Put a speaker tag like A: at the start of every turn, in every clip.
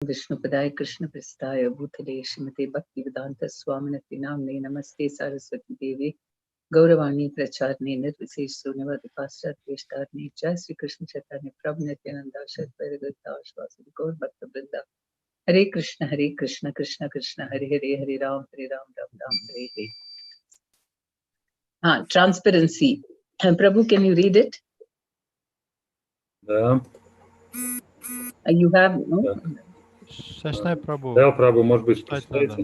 A: Vishnupadaya Krishna Prastaya Bhutale Srimate Bhaktivedanta Swaminati Namne Namaste Saraswati Devi Gauravani Pracharne Nirvisesh Sunyavadi Pastat Vishtarne Jai Sri Krishna Chaitanya Prabhu Nityananda Shatvaragata Shvasadi Gaur Bhakta Vrinda Hare Krishna Krishna Krishna Hare Hare Hare Ram Ram Hare Hare. Transparency. Prabhu, can you read it?
B: Да.
A: You have, no?
C: Сашна Прабhu.
B: Да, Прабhu, может быть, прочитайте.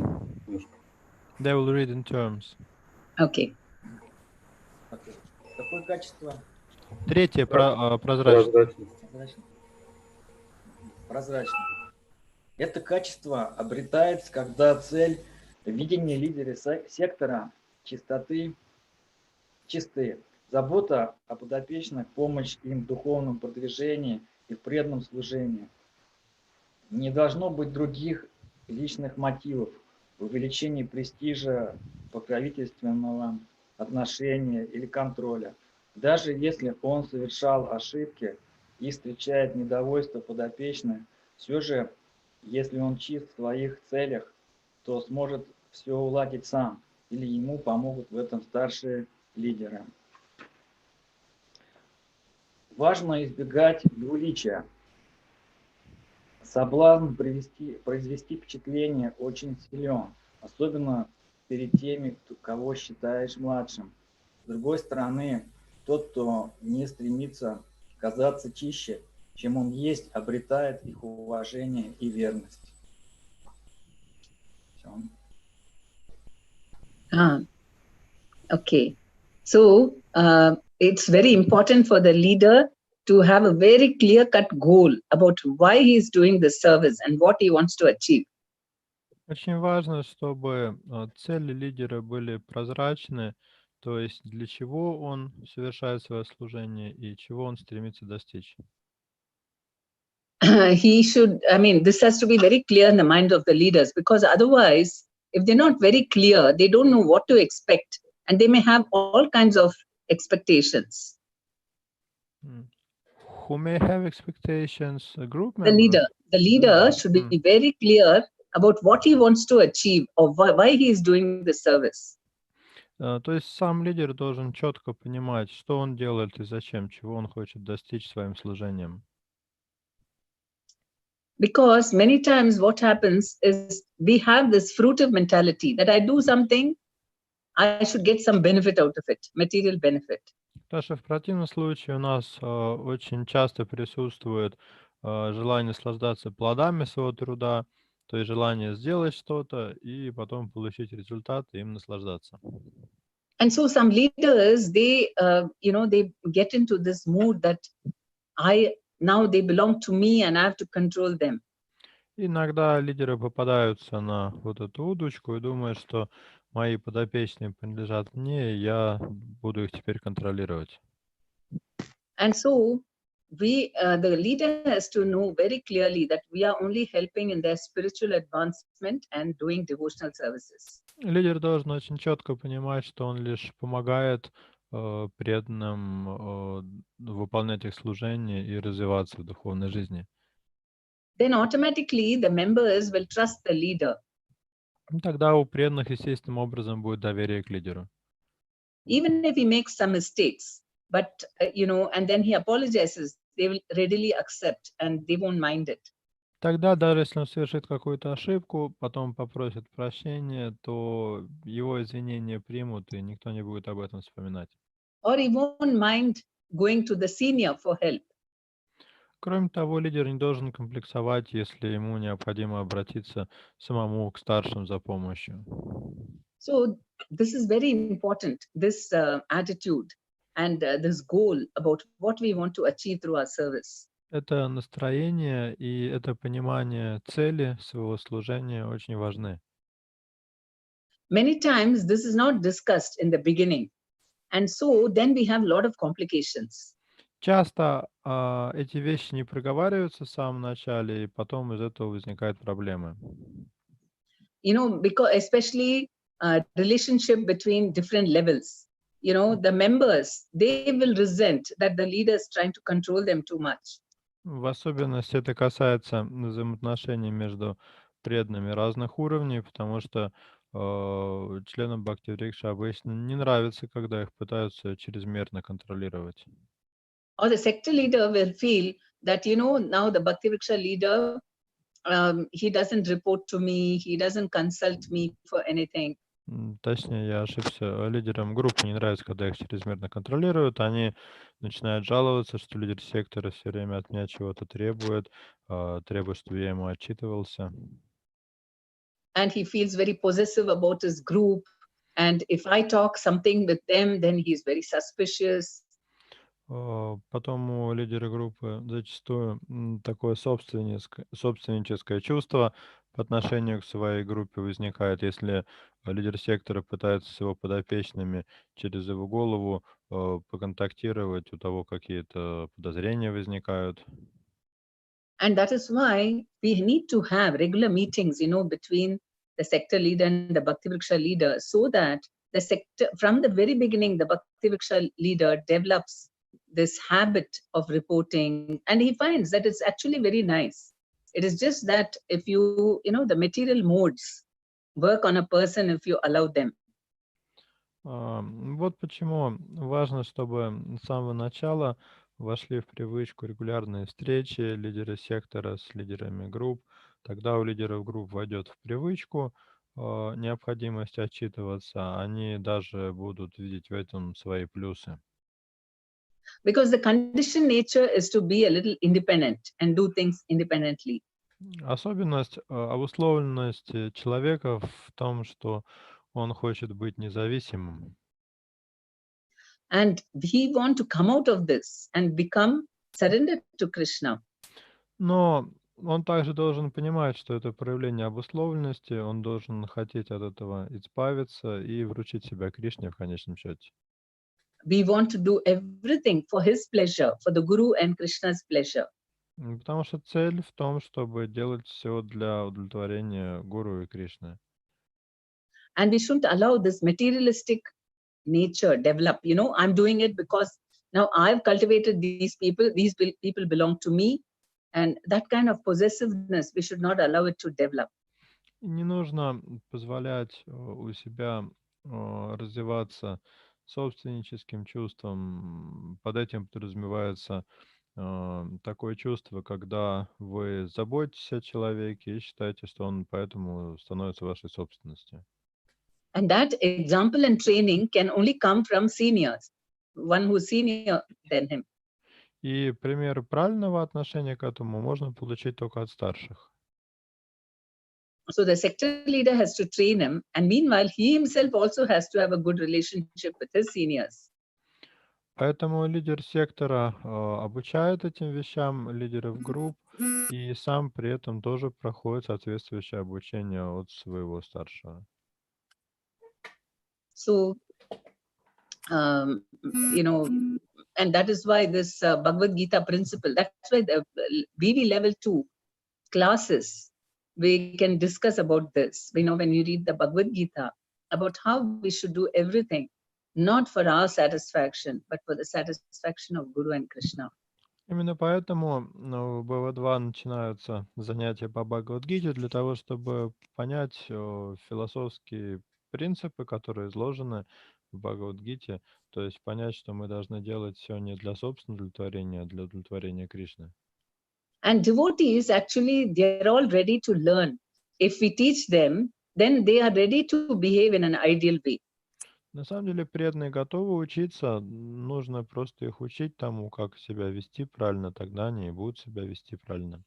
C: They will read in terms.
A: Okay.
D: Какое качество?
C: Третье, прозрачность.
D: Прозрачность. Это качество обретается, когда цель видения лидера сектора чистоты чисты. Забота о подопечных, помощь им в духовном продвижении и в преданном служении. Не должно быть других личных мотивов в увеличении престижа, покровительственного отношения или контроля. Даже если он совершал ошибки и встречает недовольство подопечных, все же, если он чист в своих целях, то сможет все уладить сам, или ему помогут в этом старшие лидеры. Важно избегать двуличия. Соблазн произвести впечатление очень силен, особенно перед теми, кого считаешь младшим. С другой стороны, тот, кто не стремится казаться чище, чем он есть, обретает их уважение и верность. Все.
A: Okay. So, it's very important for the leader to have a very clear-cut goal about why he is doing the service and what he wants to achieve.
C: Очень важно, чтобы цели лидера были прозрачны, то есть для чего он совершает свое служение и чего он стремится достичь.
A: He should, this has to be very clear in the mind of the leaders, because otherwise, if they're not very clear, they don't know what to expect, and they may have all kinds of expectations.
C: Who may have expectations? A group member?
A: The leader should be very clear about what he wants to achieve or why he is doing the service.
C: То есть сам лидер должен четко понимать, что он делает и зачем, чего он хочет достичь своим служением.
A: Because many times what happens is we have this fruitive mentality that I do something, I should get some benefit out of it, material benefit.
C: Потому что в противном случае у нас очень часто присутствует желание наслаждаться плодами своего труда, то есть желание сделать что-то и потом получить результат и им наслаждаться.
A: And so some leaders, they get into this mood that now they belong to me and I have to control them.
C: Иногда лидеры попадаются на вот эту удочку и думают, что мои подопечные принадлежат мне, и я буду их теперь контролировать.
A: And so the leader has to know very clearly that we are only helping in their spiritual advancement and doing devotional services.
C: Лидер должен очень четко понимать, что он лишь помогает преданным выполнять их служение и развиваться в духовной жизни.
A: Then automatically the members will trust the leader.
C: Тогда у преданных естественным образом будет доверие к лидеру.
A: Even if he makes some mistakes, but and then he apologizes, they will readily accept and they won't mind it.
C: Тогда даже если он совершит какую-то ошибку, потом попросит прощения, то его извинения примут, и никто не будет об этом вспоминать.
A: Or he won't mind going to the senior for help.
C: Кроме того, лидер не должен комплексовать, если ему необходимо обратиться самому к старшим за помощью.
A: So this is very important, this attitude and this goal about what we want to achieve through our service.
C: Это настроение и это понимание цели своего служения очень важны.
A: Many times this is not discussed in the beginning, and so then we have a lot of complications.
C: Часто эти вещи не проговариваются в самом начале, и потом из этого возникают проблемы.
A: Because especially relationship between different levels. The members, they will resent that the leader is trying to control them too much.
C: В особенности это касается взаимоотношений между преданными разных уровней, потому что членам Бхакти-врикша обычно не нравится, когда их пытаются чрезмерно контролировать.
A: Or the sector leader will feel that, now the Bhakti Vriksha leader, he doesn't report to me, he doesn't consult me for anything.
C: Точнее, я ошибся. Лидерам группы не нравится, когда их чрезмерно контролируют. Они начинают жаловаться, что лидер сектора все время от меня чего-то требует, требует, чтобы я ему отчитывался.
A: And he feels very possessive about his group. And if I talk something with them, then he's very suspicious.
C: Потом у лидера группы зачастую такое собственническое чувство по отношению к своей группе возникает, если лидер сектора пытается с его подопечными через его голову поконтактировать, у того какие-то подозрения возникают.
A: And that is why we need to have regular meetings, between the sector leader and the Bhakti Vriksha leader, so that the sector, from the very beginning, the Bhakti Vriksha leader develops this habit of reporting, and he finds that it's actually very nice. It is just that if the material modes work on a person if you allow them.
C: Вот почему важно, чтобы с самого начала вошли в привычку регулярные встречи лидера сектора с лидерами групп. Тогда у лидеров групп войдет в привычку необходимость отчитываться. Они даже будут видеть в этом свои плюсы.
A: Because the conditioned nature is to be a little independent and do things independently.
C: Особенность, обусловленность человека в том, что он хочет быть независимым.
A: And we want to come out of this and become surrendered to Krishna.
C: Но он также должен понимать, что это проявление обусловленности, он должен хотеть от этого избавиться и вручить себя Кришне в конечном счете.
A: We want to do everything for his pleasure, for the Guru and Krishna's pleasure.
C: Потому что цель в том, чтобы делать все для удовлетворения Гуру и Кришны.
A: And we shouldn't allow this materialistic nature develop. I'm doing it because now I've cultivated these people belong to me. And that kind of possessiveness, we should not allow it to develop.
C: Не нужно позволять у себя развиваться собственническим чувством. Под этим подразумевается такое чувство, когда вы заботитесь о человеке и считаете, что он поэтому становится вашей собственностью.
A: And that example and training can only come from seniors, one who's senior than him.
C: И пример правильного отношения к этому можно получить только от старших.
A: So the sector leader has to train him, and meanwhile, he himself also has to have a good relationship with his seniors.
C: Поэтому лидер сектора обучает этим вещам лидеров групп и сам при этом тоже проходит соответствующее обучение от своего старшего.
A: So, and that is why this Bhagavad Gita principle, that's why the BV level 2 classes, we can discuss about this. When you read the Bhagavad Gita, about how we should do everything, not for our satisfaction, but for the satisfaction of Guru and Krishna.
C: Именно поэтому в БВ-2 начинаются занятия по Бхагавад-гите для того, чтобы понять философские принципы, которые изложены в Бхагавад-гите, то есть понять, что мы должны делать все не для собственного удовлетворения, а для удовлетворения Кришны.
A: And devotees, actually, they're all ready to learn. If we teach them, then they are ready to behave in an ideal way.
C: На самом деле преданные готовы учиться, нужно просто их учить тому, как себя вести правильно, тогда они и будут себя вести правильно.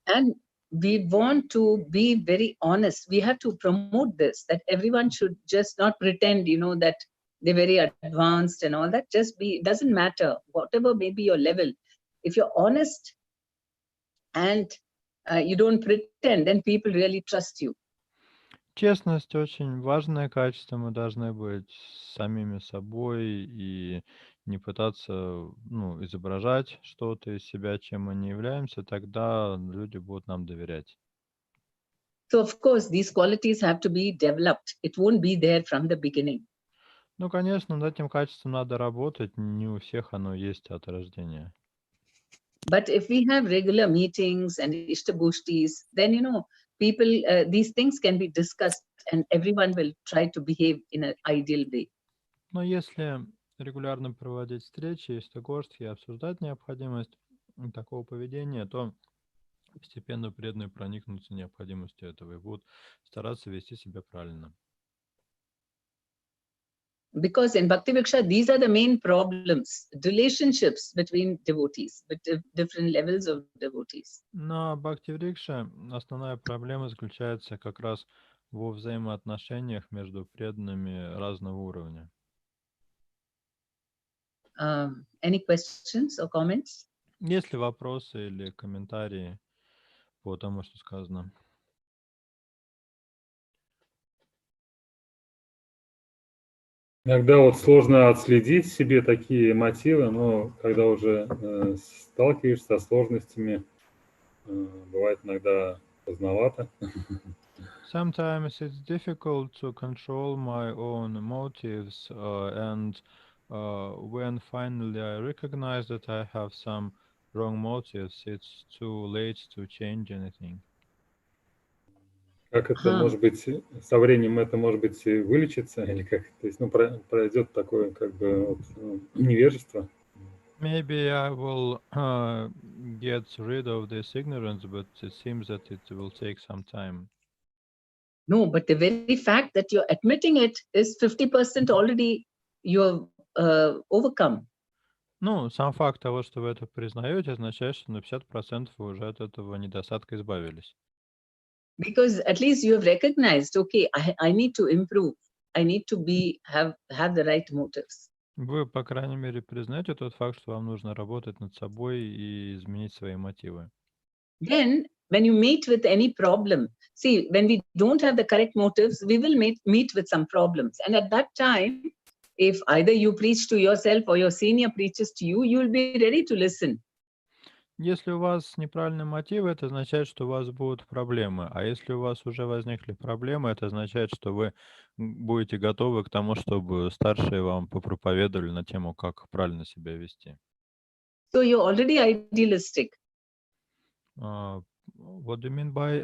A: And we want to be very honest. We have to promote this, that everyone should just not pretend, that they're very advanced and all that. Just be, it doesn't matter, whatever may be your level. If you're honest and you don't pretend, then people really trust you.
C: Честность очень важное качество, мы должны быть самими собой и не пытаться, изображать что-то из себя, чем мы не являемся, тогда люди будут нам доверять.
A: So, of course, these qualities have to be developed. It won't be there from the beginning.
C: Ну, конечно, над этим качеством надо работать. Не у всех оно есть от рождения.
A: But if we have regular meetings and ishtagoshtis, then people, these things can be discussed, and everyone will try to behave in an ideal way.
C: Но если регулярно проводить встречи, истогорстки и обсуждать необходимость такого поведения, то постепенно преданные проникнутся необходимостью этого и будут стараться вести себя правильно.
A: Because in Bhakti Vriksha, these are the main problems, relationships between devotees, with different levels of devotees.
C: На Бхакти-врикше основная проблема заключается как раз во взаимоотношениях между преданными разного уровня.
A: Any questions or comments?
C: Есть ли вопросы или комментарии по тому, что сказано?
B: Иногда вот сложно отследить в себе такие мотивы, но когда уже сталкиваешься со сложностями, бывает иногда поздновато.
C: Sometimes it's difficult to control my own motives, and when finally I recognize that I have some wrong motives, it's too late to change anything.
B: Как это может быть, со временем это может быть вылечится, или как, то есть, пройдет такое как бы вот, невежество.
C: Maybe I will get rid of this ignorance, but it seems that it will take some time.
A: No, but the very fact that you're admitting it is 50% already you're overcome.
C: Ну, сам факт того, что вы это признаете, означает, что на 50% вы уже от этого недостатка избавились.
A: Because at least you have recognized, okay, I need to improve. I need to have the right motives.
C: Вы, по крайней мере, признаете тот факт, что вам нужно работать над собой и изменить свои мотивы.
A: Then, when you meet with any problem, see, when we don't have the correct motives, we will meet with some problems. And at that time, if either you preach to yourself or your senior preaches to you, you will be ready to listen.
C: Если у вас неправильные мотивы, это означает, что у вас будут проблемы. А если у вас уже возникли проблемы, это означает, что вы будете готовы к тому, чтобы старшие вам попроповедовали на тему, как правильно себя вести.
A: So you're already idealistic.
C: What do you mean by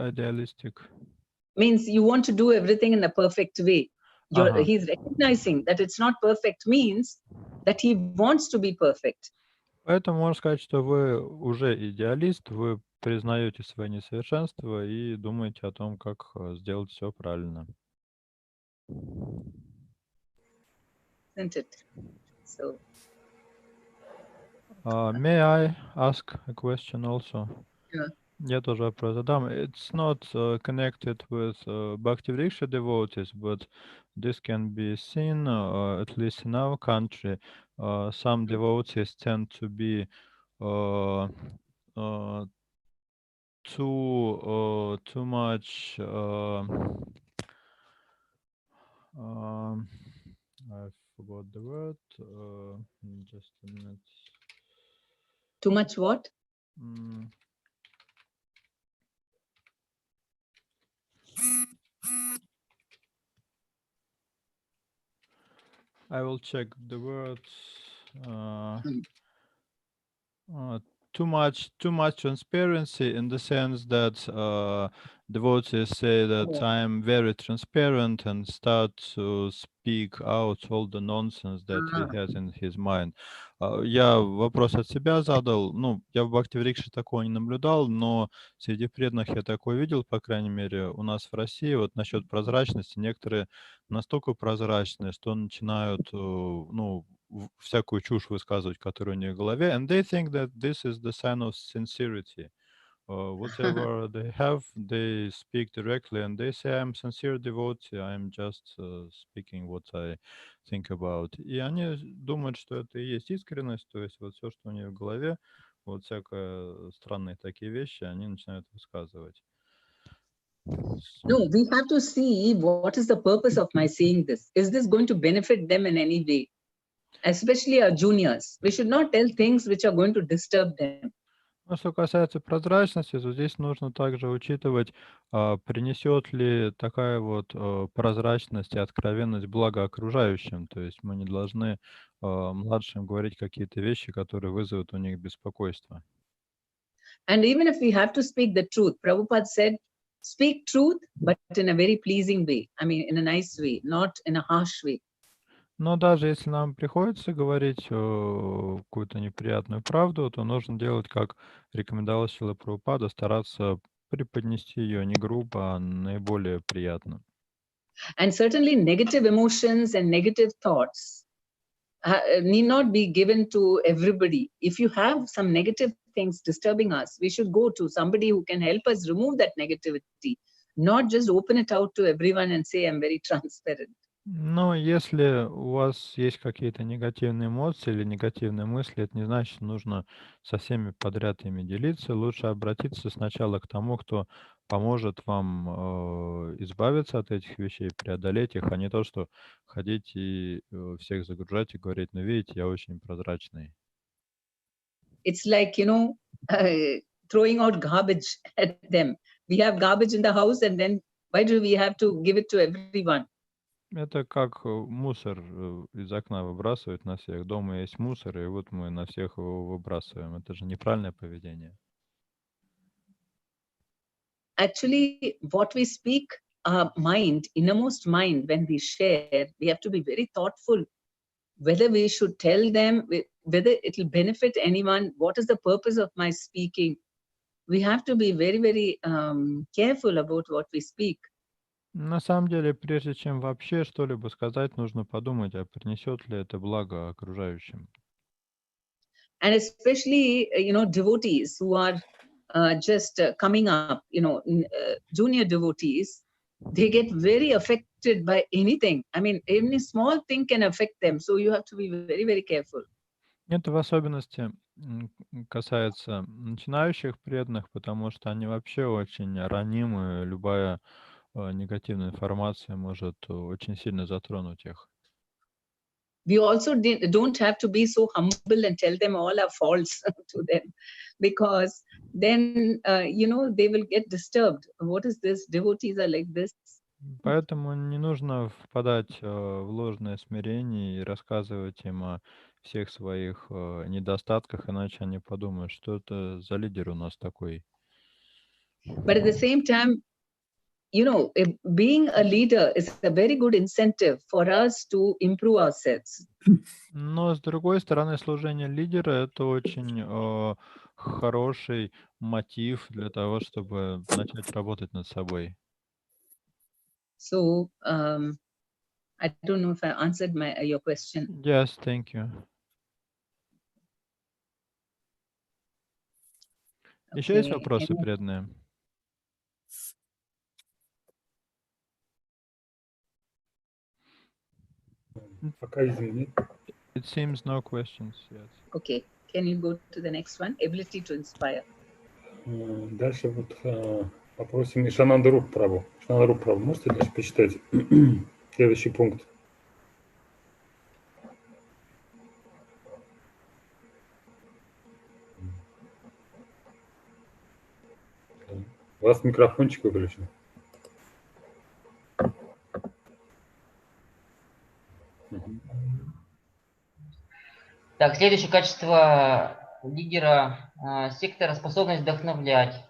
C: idealistic?
A: Means you want to do everything in a perfect way.
C: Ага.
A: He's recognizing that it's not perfect means that he wants to be perfect.
C: Поэтому можно сказать, что вы уже идеалист, вы признаете свои несовершенства и думаете о том, как сделать все правильно.
A: Isn't it? So,
C: May I ask a question also?
A: yeah.
C: Я тоже вопрос задам. It's not connected with Bhakti-vriksha devotees, but this can be seen, at least in our country. Some devotees tend to be too much. I forgot the word. Just a minute.
A: Too much what?
C: I will check the words. Too much transparency, in the sense that devotees say that I'm very transparent and start to speak out all the nonsense that he has in his mind. Я вопрос от себя задал. Ну, я в Бхакти-врикше такого не наблюдал, но среди преданных я такое видел, по крайней мере, у нас в России. Вот насчет прозрачности. Некоторые настолько прозрачные, что начинают, ну, всякую чушь высказывать, которая у них в голове, and they think that this is the sign of sincerity. Whatever they have, they speak directly, and they say, I'm sincere devotee, I'm just speaking what I think about. И они думают, что это и есть искренность, то есть вот все, что у них в голове, вот всякие странные такие вещи, они начинают высказывать.
A: No, we have to see what is the purpose of my saying this. Is this going to benefit them in any way? Especially our juniors. We should not tell things which are going to disturb them.
C: Ну, что касается прозрачности, то здесь нужно также учитывать, принесет ли такая вот прозрачность и откровенность благо окружающим. То есть мы не должны младшим говорить какие-то вещи, которые вызовут у них беспокойство.
A: And even if we have to speak the truth, Prabhupada said, speak truth, but in a very pleasing way. I mean, in a nice way, not in a harsh way.
C: Но даже если нам приходится говорить какую-то неприятную правду, то нужно делать, как рекомендовал Шрила Прабхупада, стараться преподнести ее не грубо, а наиболее приятно.
A: And certainly negative emotions and negative thoughts need not be given to everybody. If you have some negative things disturbing us, we should go to somebody who can help us remove that negativity, not just open it out to everyone and say, I'm very transparent.
C: Но если у вас есть какие-то негативные эмоции или негативные мысли, это не значит, что нужно со всеми подряд ими делиться. Лучше обратиться сначала к тому, кто поможет вам избавиться от этих вещей, преодолеть их, а не то, что ходить и всех загружать и говорить, ну видите, я очень прозрачный.
A: It's like, throwing out garbage at them. We have garbage in the house, and then why do we have to give it to everyone?
C: Это как мусор из окна выбрасывать на всех. Дома есть мусор, и вот мы на всех его выбрасываем. Это же неправильное поведение.
A: Actually, what we speak, our mind, innermost mind, when we share, we have to be very thoughtful whether we should tell them, whether it will benefit anyone, what is the purpose of my speaking. We have to be very, very careful about what we speak.
C: На самом деле, прежде чем вообще что-либо сказать, нужно подумать, а принесет ли это благо окружающим.
A: And especially, devotees who are just coming up, junior devotees, they get very affected by anything. I mean, any small thing can affect them. So you have to be very, very careful.
C: Это в особенности касается начинающих преданных, потому что они вообще очень ранимы. Любая негативная информация может очень сильно затронуть их.
A: We also don't have to be so humble and tell them all our faults to them, because then, they will get disturbed. What is this? Devotees are like this.
C: Поэтому не нужно впадать в ложное смирение и рассказывать им о всех своих недостатках, иначе они подумают, что это за лидер у нас такой.
A: But at the same time, being a leader is a very good incentive for us to improve ourselves.
C: Но, с другой стороны, служение лидера — это очень хороший мотив для того, чтобы начать работать над собой.
A: So I don't know if I answered your question.
C: Yes, thank you. Еще есть
A: Okay,
C: вопросы, преданные?
B: Пока, видимо, нет.
C: It seems no questions, yes.
A: Okay, can you go to the next one? Ability to inspire.
B: Дальше вот попросим Ишананду Прабху. Ишананду Прабху, можете дальше почитать? Следующий пункт. У вас микрофончик выключен.
E: Так, следующее качество лидера сектора — способность вдохновлять.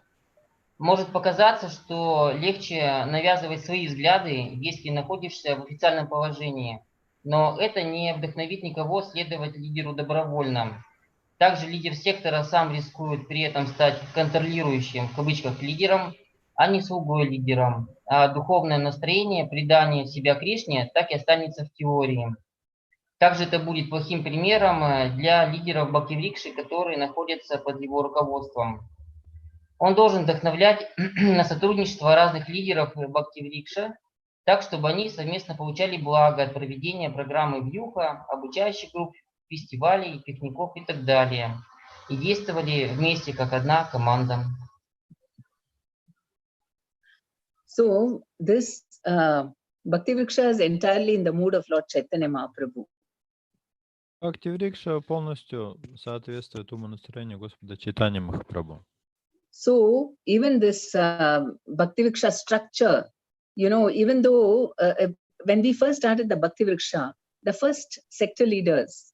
E: Может показаться, что легче навязывать свои взгляды, если находишься в официальном положении, но это не вдохновит никого следовать лидеру добровольно. Также лидер сектора сам рискует при этом стать контролирующим, в кавычках, лидером, а не слугой лидером. А духовное настроение, предание себя Кришне так и останется в теории. Также это будет плохим примером для лидеров Бхакти-врикши, которые находятся под его руководством. Он должен вдохновлять на сотрудничество разных лидеров Бхакти-врикши, так, чтобы они совместно получали благо от проведения программы Вьюха, обучающих групп, фестивалей, пикников и так далее, и действовали вместе как одна команда.
A: So this Bhakti Vriksha is entirely in the mood of Lord Chaitanya Mahaprabhu.
C: Бхакти-врикша полностью соответствует умонастроению Господа Чайтаньи Махапрабху.
A: So even this Bhakti Vriksha structure, even though when we first started the Bhakti Vriksha, the first sector leaders,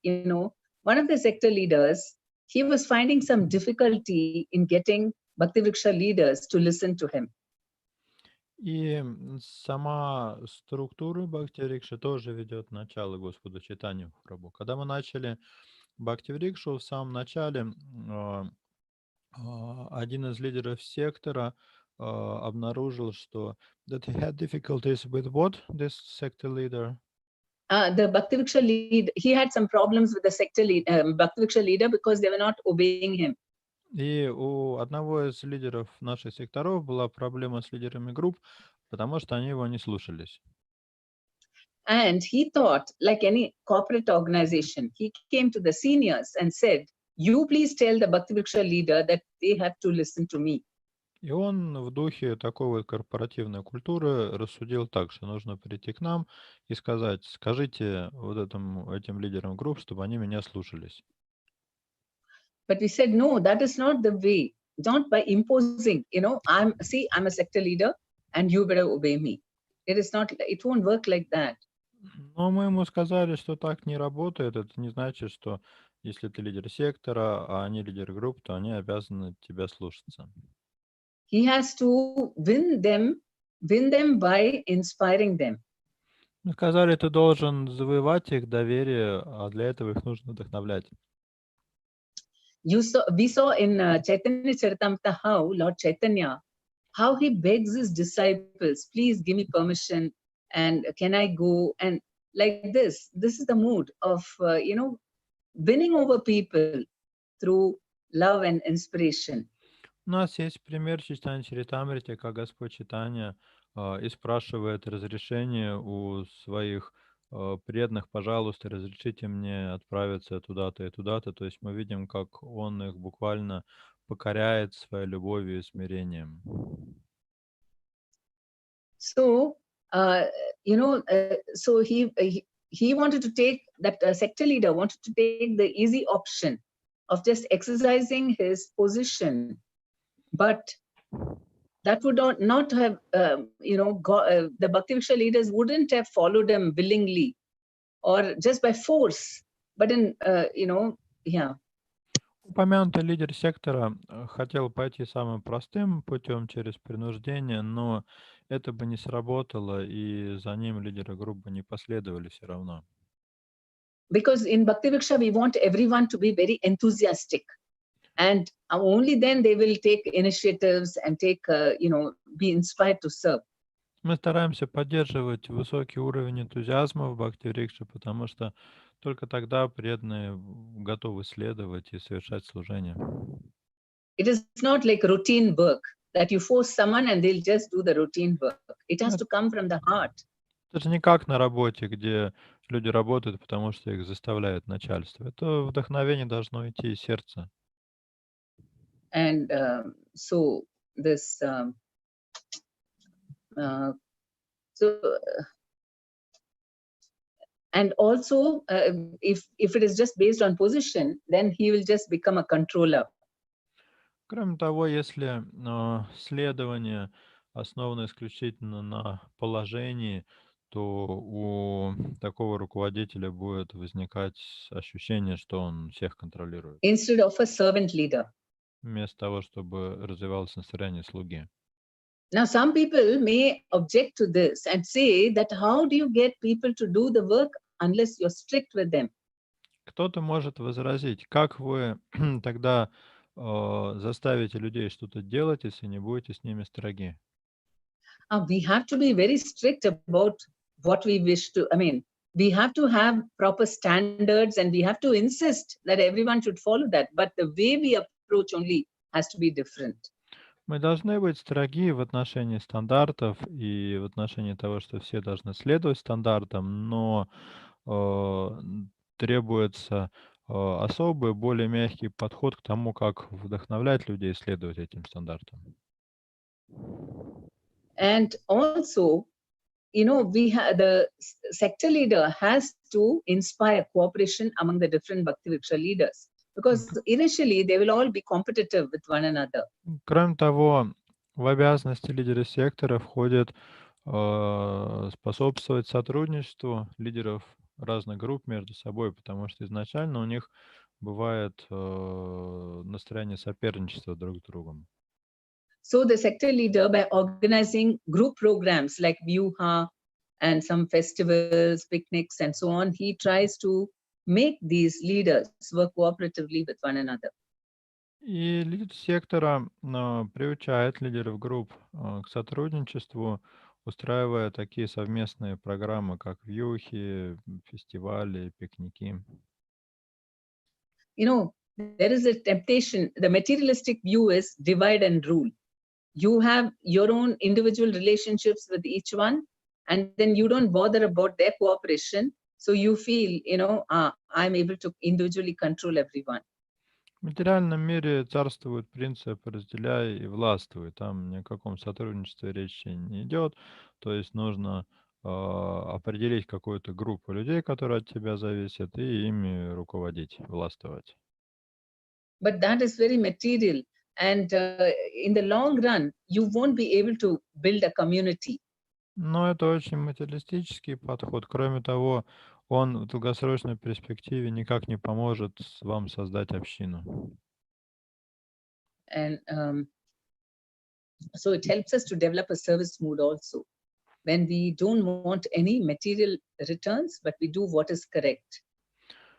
A: one of the sector leaders, he was finding some difficulty in getting Bhakti Vriksha leaders to listen to him.
C: И сама структура Бхакти-врикши тоже ведет начало Господу Чайтаньи Махапрабху. Когда мы начали Бхакти-врикшу, в самом начале один из лидеров сектора обнаружил, что that he had difficulties with what, this sector leader?
A: The Bhakti Vriksha lead, he had some problems with the sector Bhakti Vriksha leader because they were not obeying him.
C: И у одного из лидеров наших секторов была проблема с лидерами групп, потому что они его не слушались.
A: And he thought, like any corporate organization, he came to the seniors and said, you please tell the Bhakti Vriksha leader that they have to listen to me.
C: И он в духе такой вот корпоративной культуры рассудил так, что нужно прийти к нам и сказать, скажите вот этим лидерам групп, чтобы они меня слушались.
A: But we said, no, that is not the way. Not by imposing, I'm a sector leader and you better obey me. It won't work like that.
C: Но мы ему сказали, что так не работает. Это не значит, что если ты лидер сектора, а они лидеры групп, то они обязаны тебя слушаться.
A: He has to win them by inspiring them.
C: Мы сказали, ты должен завоевать их доверие, а для этого их нужно вдохновлять.
A: We saw in Chaitanya Charitamrita how Lord Chaitanya, how he begs his disciples, please give me permission and can I go? And like this is the mood of, winning over people through love and inspiration.
C: У нас есть пример Чайтанья Чаритамрити, как Господь Чайтанья и спрашивает разрешение у своих преданных, пожалуйста, разрешите мне отправиться туда-то и туда-то. То есть мы видим, как он их буквально покоряет своей любовью и смирением.
A: So, so he wanted to take, that sector leader wanted to take the easy option of just exercising his position, but that would not have, the Bhakti Vriksha leaders wouldn't have followed him willingly or just by force, but yeah.
C: Упомянутый лидер сектора хотел пойти самым простым путем через принуждение, но это бы не сработало, и за ним лидеры группы не последовали все равно.
A: Because in Bhakti Vriksha, we want everyone to be very enthusiastic. And only then they will take initiatives and be inspired to serve.
C: Мы стараемся поддерживать высокий уровень энтузиазма в Бхакти-врикше, потому что только тогда преданные готовы следовать и совершать служение.
A: It is not like routine work that you force someone and they'll just do the routine work. It has to come from the heart.
C: Это же не как на работе, где люди работают, потому что их заставляет начальство. Это вдохновение должно идти из сердца.
A: And so this, and also if it is just based on position, then he will just become a controller.
C: Кроме того, если следование основано исключительно на положении, то у такого руководителя будет возникать ощущение, что он всех контролирует.
A: Instead of a servant leader.
C: Вместо того, чтобы развивалось настроение слуги.
A: Now, some people may object to this and say that how do you get people to do the work unless you're strict with them?
C: Кто-то может возразить, как вы тогда заставите людей что-то делать, если не будете с ними строги?
A: We have to be very strict about what we wish to, we have to have proper standards and we have to insist that everyone should follow that. But the way we approach only has to be different.
C: Мы должны быть строги в отношении стандартов и в отношении того, что все должны следовать стандартам, но требуется особый, более мягкий подход к тому, как вдохновлять людей следовать этим стандартам.
A: And also, you know, the sector leader has to inspire cooperation among the different Bhakti Vriksha leaders, because initially they will all be competitive with one another.
C: Кроме того, в обязанности лидера сектора входит способствовать сотрудничеству лидеров разных групп между собой, потому что изначально у них бывает настроение соперничества друг с другом.
A: So the sector leader, by organizing group programs like Vyuha and some festivals, picnics, and so on, he tries to make these leaders work cooperatively with one another.
C: И лидер сектора приучает лидеров групп к сотрудничеству, устраивая такие совместные программы, как вьюхи, фестивали, пикники.
A: You know, there is a temptation. The materialistic view is divide and rule. You have your own individual relationships with each one, and then you don't bother about their cooperation. So you feel, you know, I'm able to individually control everyone.
C: В материальном мире царствует принцип «разделяй и властвуй». Там ни о каком сотрудничестве речи не идет. То есть нужно определить какую-то группу людей, которые от тебя зависят, и ими руководить, властвовать.
A: But that is very material. And in the long run, you won't be able to build a community.
C: Но это очень материалистический подход. Кроме того, он в долгосрочной перспективе никак не поможет вам создать общину.
A: And so it helps us to develop a service mood also, when we don't want any material returns, but we do what is correct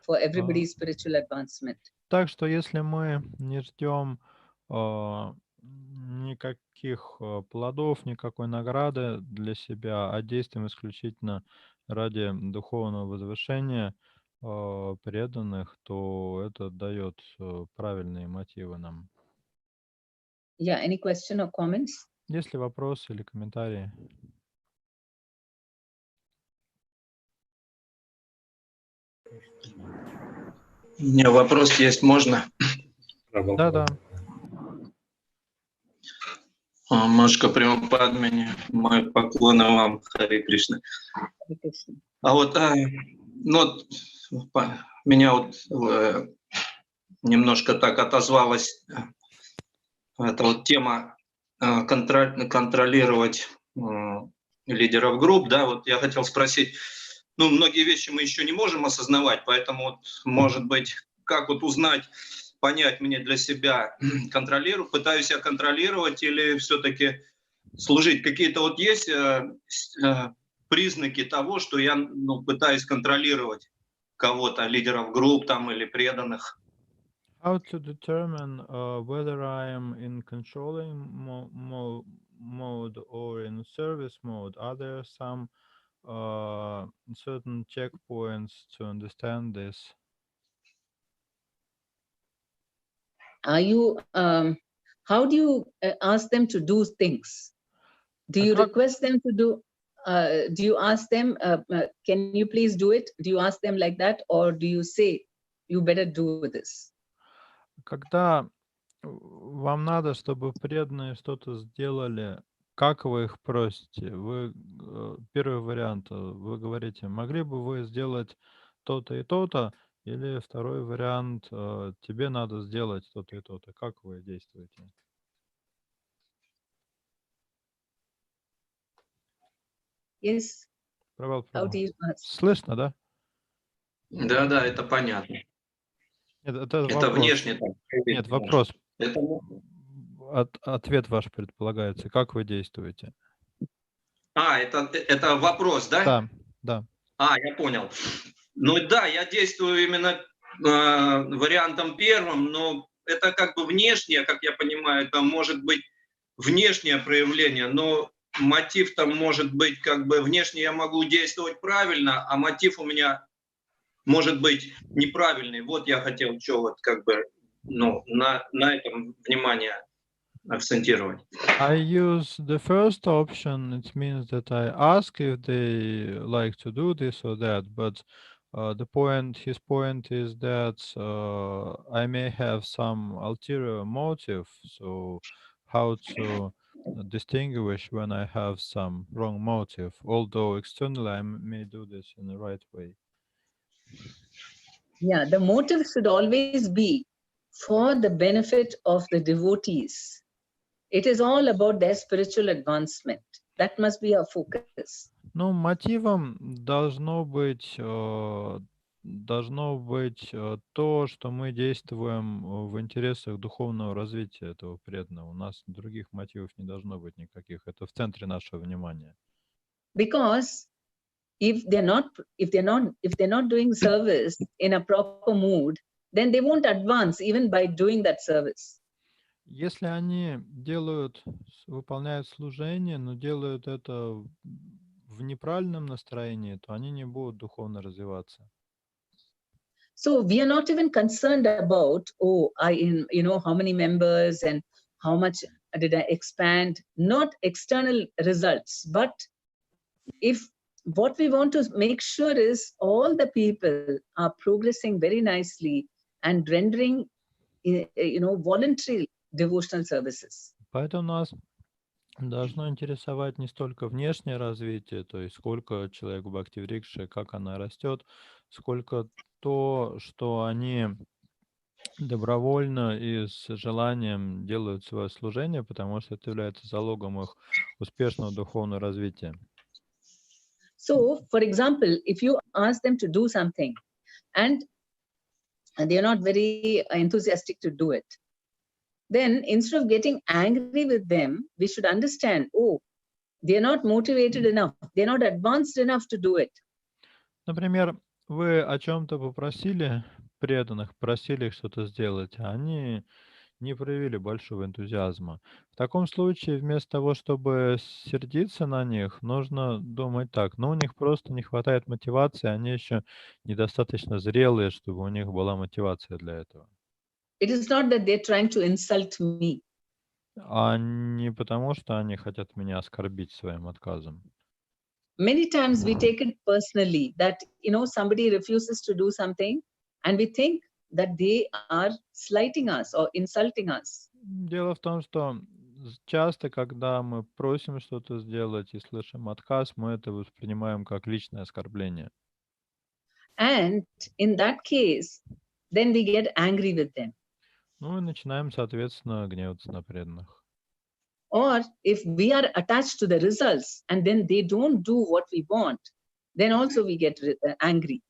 A: for everybody's spiritual advancement.
C: Так что если мы не ждем никаких плодов, никакой награды для себя, а действуем исключительно ради духовного возвышения преданных, то это дает правильные мотивы нам.
A: Yeah, any question or comments?
C: Есть ли вопросы или комментарии?
F: У меня вопрос есть, можно?
C: Да.
F: Машка, Према, Падмини, мои поклоны вам, Харе Кришна. А вот, меня вот немножко так отозвалась эта вот тема контролировать лидеров групп, да, вот я хотел спросить, ну, многие вещи мы еще не можем осознавать, поэтому вот, может быть, как вот узнать, понять мне для себя, пытаюсь я контролировать или все-таки служить? Какие-то вот есть признаки того, что я пытаюсь контролировать кого-то, лидеров групп там или преданных?
C: How to determine whether I am in controlling mode or in service mode? Are there some certain checkpoints to understand this?
A: Are you, how do you ask them to do things? Do you request them to do, do you ask them, can you please do it? Do you ask them like that? Or do you say, you better do this?
C: Когда вам надо, чтобы преданные что-то сделали, как вы их просите? Вы, первый вариант, вы говорите, могли бы вы сделать то-то и то-то, или второй вариант, тебе надо сделать то-то и то-то. Как вы действуете?
A: Yes.
C: How
A: do you ask?
C: Слышно, да?
F: Да, это понятно.
C: Это
F: вопрос. Внешне.
C: Нет, вопрос.
F: Это...
C: Ответ ваш предполагается. Как вы действуете?
F: Это вопрос, да?
C: Да.
F: Я понял. Ну да, я действую именно вариантом первым, но это как бы внешнее, как я понимаю, это может быть внешнее проявление, но мотив там может быть как бы внешне я могу действовать правильно, а мотив у меня может быть неправильный. Вот я хотел как бы на этом внимание акцентировать.
C: I use the first option. It means that I ask if they like to do this or that, but his point is that I may have some ulterior motive. So how to distinguish when I have some wrong motive, although externally I may do this in the right way.
A: Yeah, the motive should always be for the benefit of the devotees. It is all about their spiritual advancement. That must be our focus.
C: Ну, мотивом должно быть то, что мы действуем в интересах духовного развития этого преданного. У нас других мотивов не должно быть никаких. Это в центре нашего внимания.
A: Because if they're not doing service in a proper mood, then they won't advance even by doing that service.
C: Если они выполняют служение, но делают это в неправильном настроении, то они не будут духовно развиваться.
A: So we are not even concerned about, how many members and how much did I expand, not external results, but if what we want to make sure is all the people are progressing very nicely and rendering, voluntary devotional services.
C: Поэтому нас должно интересовать не столько внешнее развитие, то есть сколько человек в Бхакти-врикше, как она растет, сколько то, что они добровольно и с желанием делают свое служение, потому что это является залогом их успешного духовного развития.
A: So, for example, if you ask them to do something and they're not very enthusiastic to do it, then instead of getting angry with them, we should understand, they're not motivated enough, they're not advanced enough to do it.
C: Например, вы о чем-то попросили преданных, просили их что-то сделать, а они не проявили большого энтузиазма. В таком случае, вместо того, чтобы сердиться на них, нужно думать так: у них просто не хватает мотивации, они еще недостаточно зрелые, чтобы у них была мотивация для этого.
A: It is not that they're trying to insult me.
C: А не потому, что они хотят меня оскорбить своим отказом.
A: Many times we take it personally that, somebody refuses to do something and we think that they are slighting us or insulting us.
C: Дело в том, что часто, когда мы просим что-то сделать и слышим отказ, мы это воспринимаем как личное оскорбление.
A: And in that case, then we get angry with them.
C: Ну и начинаем, соответственно, гневаться на преданных.
A: Or if we are attached to the results and then they don't do what we want, then also we get angry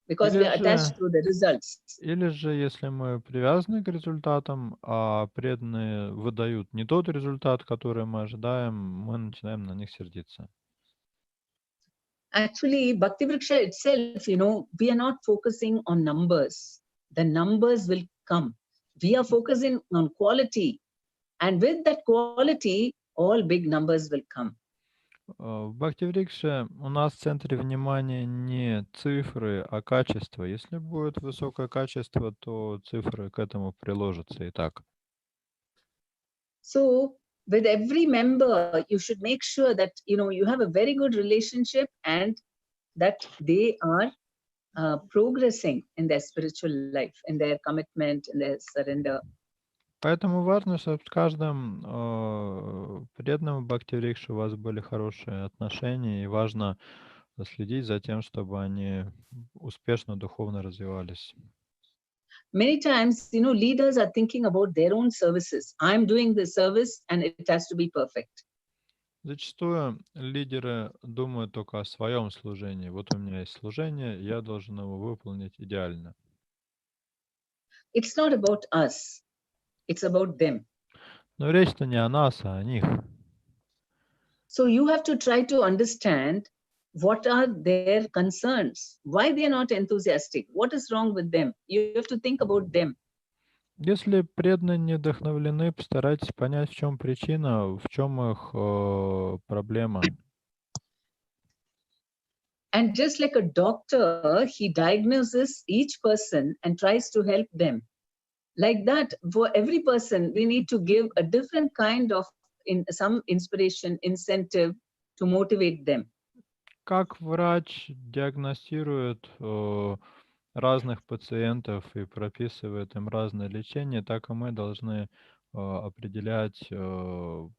A: because we are attached to the results.
C: Или же, если мы привязаны к результатам, а преданные выдают не тот результат, который мы ожидаем, мы начинаем на них сердиться.
A: Actually, Bhakti Vriksha itself, we are not focusing on numbers. The numbers will come. We are focusing on quality. And with that quality, all big numbers will come.
C: В Бхакти-врикше у нас в центре внимания не цифры, а качество. Если будет высокое качество, то цифры к этому приложатся и так.
A: So, with every member, you should make sure that, you have a very good relationship and that they are progressing in their spiritual life, in their commitment, in their surrender.
C: Поэтому важно, чтобы с каждым преданным Бхакти-врикше у вас были хорошие отношения, и важно следить за тем, чтобы они успешно духовно развивались.
A: Many times, leaders are thinking about their own services. I'm doing the service and it has to be perfect.
C: Зачастую лидеры думают только о своем служении. Вот у меня есть служение, я должен его выполнить идеально.
A: It's not about us. It's about them.
C: Но речь-то не о нас, а о них.
A: So you have to try to understand what are their concerns, why they are not enthusiastic, what is wrong with them. You have to think about them.
C: Если преданные не вдохновлены, постарайтесь понять, в чем причина, в чем их проблема.
A: And just like a doctor, he diagnoses each person and tries to help them. Like that, for every person, we need to give a different kind of some inspiration, incentive to motivate them.
C: Как врач диагностирует разных пациентов и прописывает им разное лечение, так и мы должны определять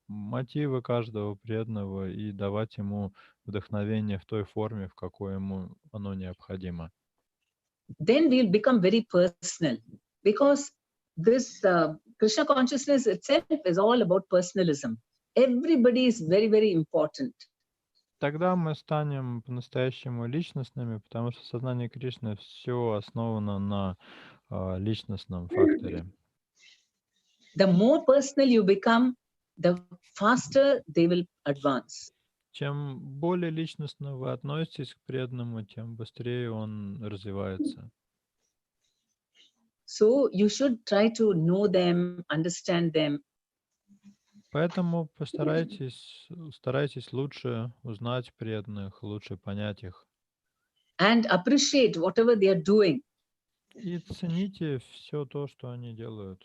C: мотивы каждого преданного и давать ему вдохновение в той форме, в какой ему оно необходимо.
A: Then we'll become very personal, because this Krishna consciousness itself is all about personalism. Everybody is very, very important.
C: Тогда мы станем по-настоящему личностными, потому что сознание Кришны все основано на личностном факторе.
A: The more personal you become, the faster they will advance.
C: Чем более личностно вы относитесь к преданному, тем быстрее он развивается.
A: So you should try to know them, understand them.
C: Поэтому старайтесь лучше узнать преданных, лучше понять их.
A: And appreciate whatever they are doing.
C: И цените все то, что они делают.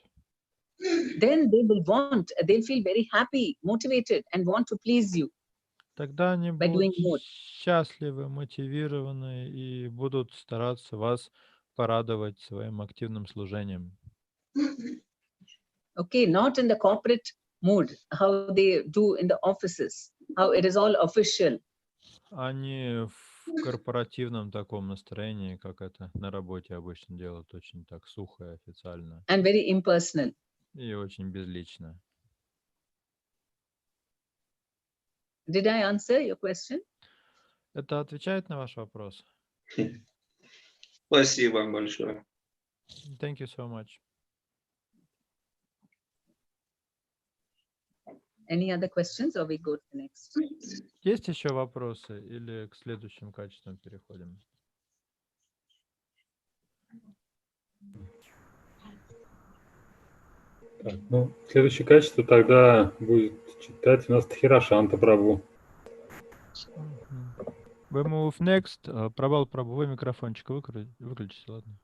A: Then they'll feel very happy, motivated, and want to please you.
C: Тогда они
A: By
C: будут
A: doing more.
C: счастливы, мотивированы и будут стараться вас порадовать своим активным служением.
A: Okay, not in the corporate mood, how they do in the offices, how it is all official.
C: А не в корпоративном таком настроении, как это на работе обычно делают, очень так сухо и официально.
A: And very impersonal.
C: И очень безлично.
A: Did I answer your question?
C: Это отвечает на ваш вопрос?
F: Спасибо вам большое.
C: Thank you so much.
A: Any other questions, or we go to the next?
C: Есть еще вопросы или к следующим качествам переходим?
B: Так, ну, следующее качество тогда будет читать у нас Тхирашанта Прабху.
C: We move next. Прабал Прабху, вы микрофончик выключите, ладно?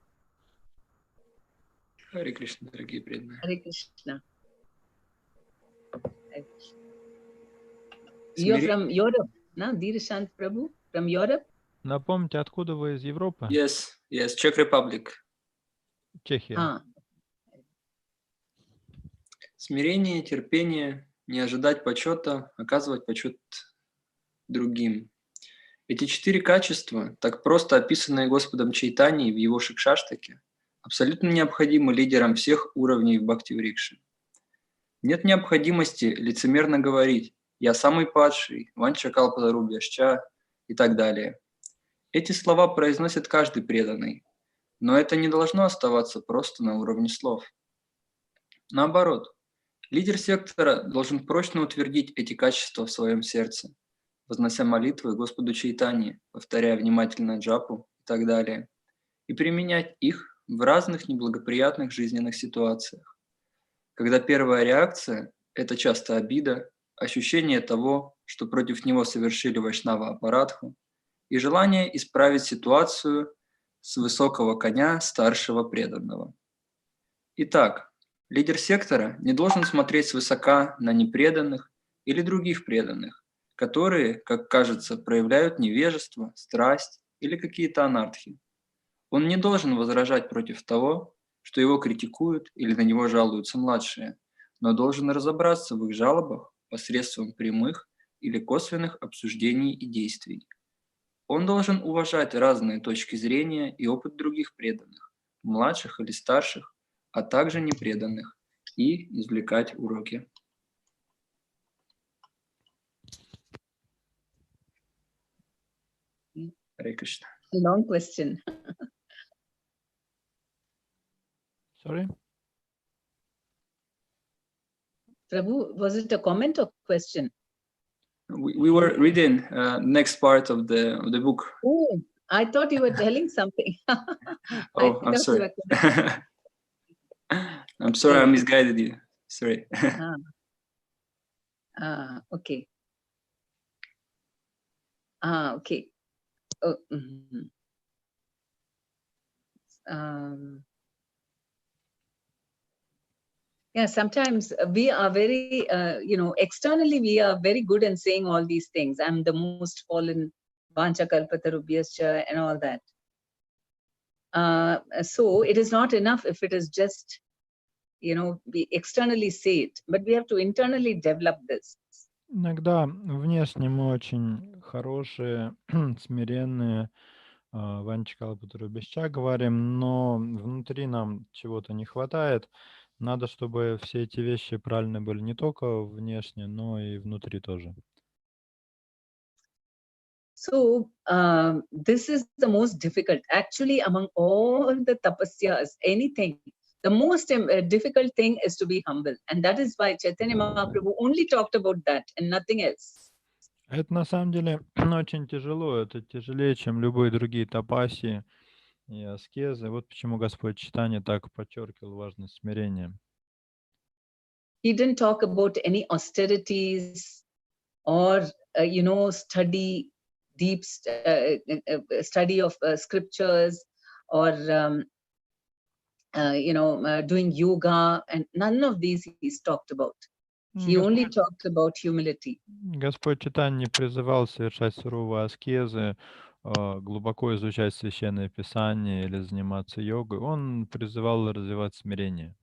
G: Харе Кришна, дорогие преданные.
A: Hare Krishna. You're from Europe, no? Dhirashant Prabhu from Europe?
C: Напомните, откуда вы из Европы?
G: Yes, Czech Republic.
C: Чехия.
G: Смирение, терпение, не ожидать почета, оказывать почет другим. Эти 4 качества, так просто описанные Господом Чайтаньей в его Шикшаштаке, абсолютно необходимы лидерам всех уровней в Бхакти-врикше. Нет необходимости лицемерно говорить «я самый падший», «ванча калпатарубьяшча» и так далее. Эти слова произносит каждый преданный, но это не должно оставаться просто на уровне слов. Наоборот, лидер сектора должен прочно утвердить эти качества в своем сердце, вознося молитвы Господу Чайтанье, повторяя внимательно джапу и так далее, и применять их в разных неблагоприятных жизненных ситуациях. Когда первая реакция – это часто обида, ощущение того, что против него совершили вайшнава-апарадху, и желание исправить ситуацию с высокого коня старшего преданного. Итак, лидер сектора не должен смотреть свысока на непреданных или других преданных, которые, как кажется, проявляют невежество, страсть или какие-то анархи. Он не должен возражать против того, что его критикуют или на него жалуются младшие, но должен разобраться в их жалобах посредством прямых или косвенных обсуждений и действий. Он должен уважать разные точки зрения и опыт других преданных, младших или старших, а также непреданных, и извлекать уроки. Харе Кришна.
A: Long question.
C: Sorry?
A: Prabhu, was it a comment or question?
G: We were reading next part of the book.
A: Oh, I thought you were telling something.
G: Oh, I'm sorry. I'm sorry, I misguided you. Sorry.
A: Okay. Okay. Oh, yeah, sometimes we are very, externally we are very good in saying all these things. I'm the most fallen, vancha kalpatarubhyascha and all that. So it is not enough if it is just we externally say it, but we have to internally develop this.
C: Иногда внешне мы очень хорошие, смиренные, Ванечка Алпатурубища говорим, но внутри нам чего-то не хватает. Надо, чтобы все эти вещи правильно были не только внешне, но и внутри тоже.
A: So this is the most difficult. Actually, among all the tapasyas, anything, the most difficult thing is to be humble. And that is why Chaitanya Mahaprabhu only talked about that and nothing else.
C: Это на самом деле очень тяжело. Это тяжелее, чем любые другие тапасии и аскезы. Вот почему Господь Чайтанья так подчеркивал важность смирения.
A: He didn't talk about any austerities or, study, deep study of scriptures or, doing yoga, and none of these he's talked about. He only talked about humility.
C: Господь Чайтанья не призывал совершать суровые аскезы, глубоко изучать Священное Писание или заниматься йогой. Он призывал развивать смирение.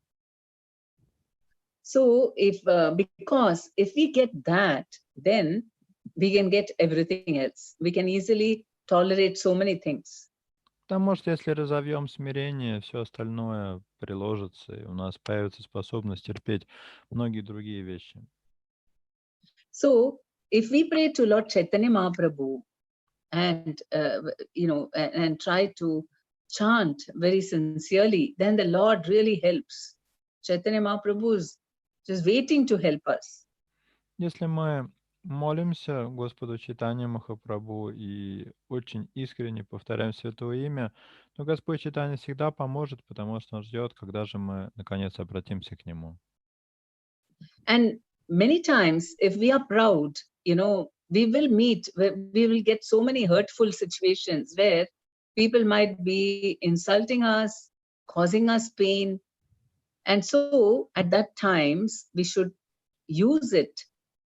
A: So because if we get that, then we can get everything else. We can easily tolerate so many things.
C: Потому что если разовьем смирение, все остальное приложится, и у нас появится способность терпеть многие другие вещи.
A: So if we pray to Lord Chaitanya Mahaprabhu and and try to chant very sincerely, then the Lord really helps. Chaitanya Mahaprabhu is just waiting to help us.
C: Если мы молимся Господу Чайтанье Махапрабху и очень искренне повторяем Святое Имя, то Господь Чайтанья всегда поможет, потому что Он ждет, когда же мы наконец обратимся к Нему.
A: And many times, if we are proud, we will get so many hurtful situations where people might be insulting us, causing us pain. And so at that times, we should use it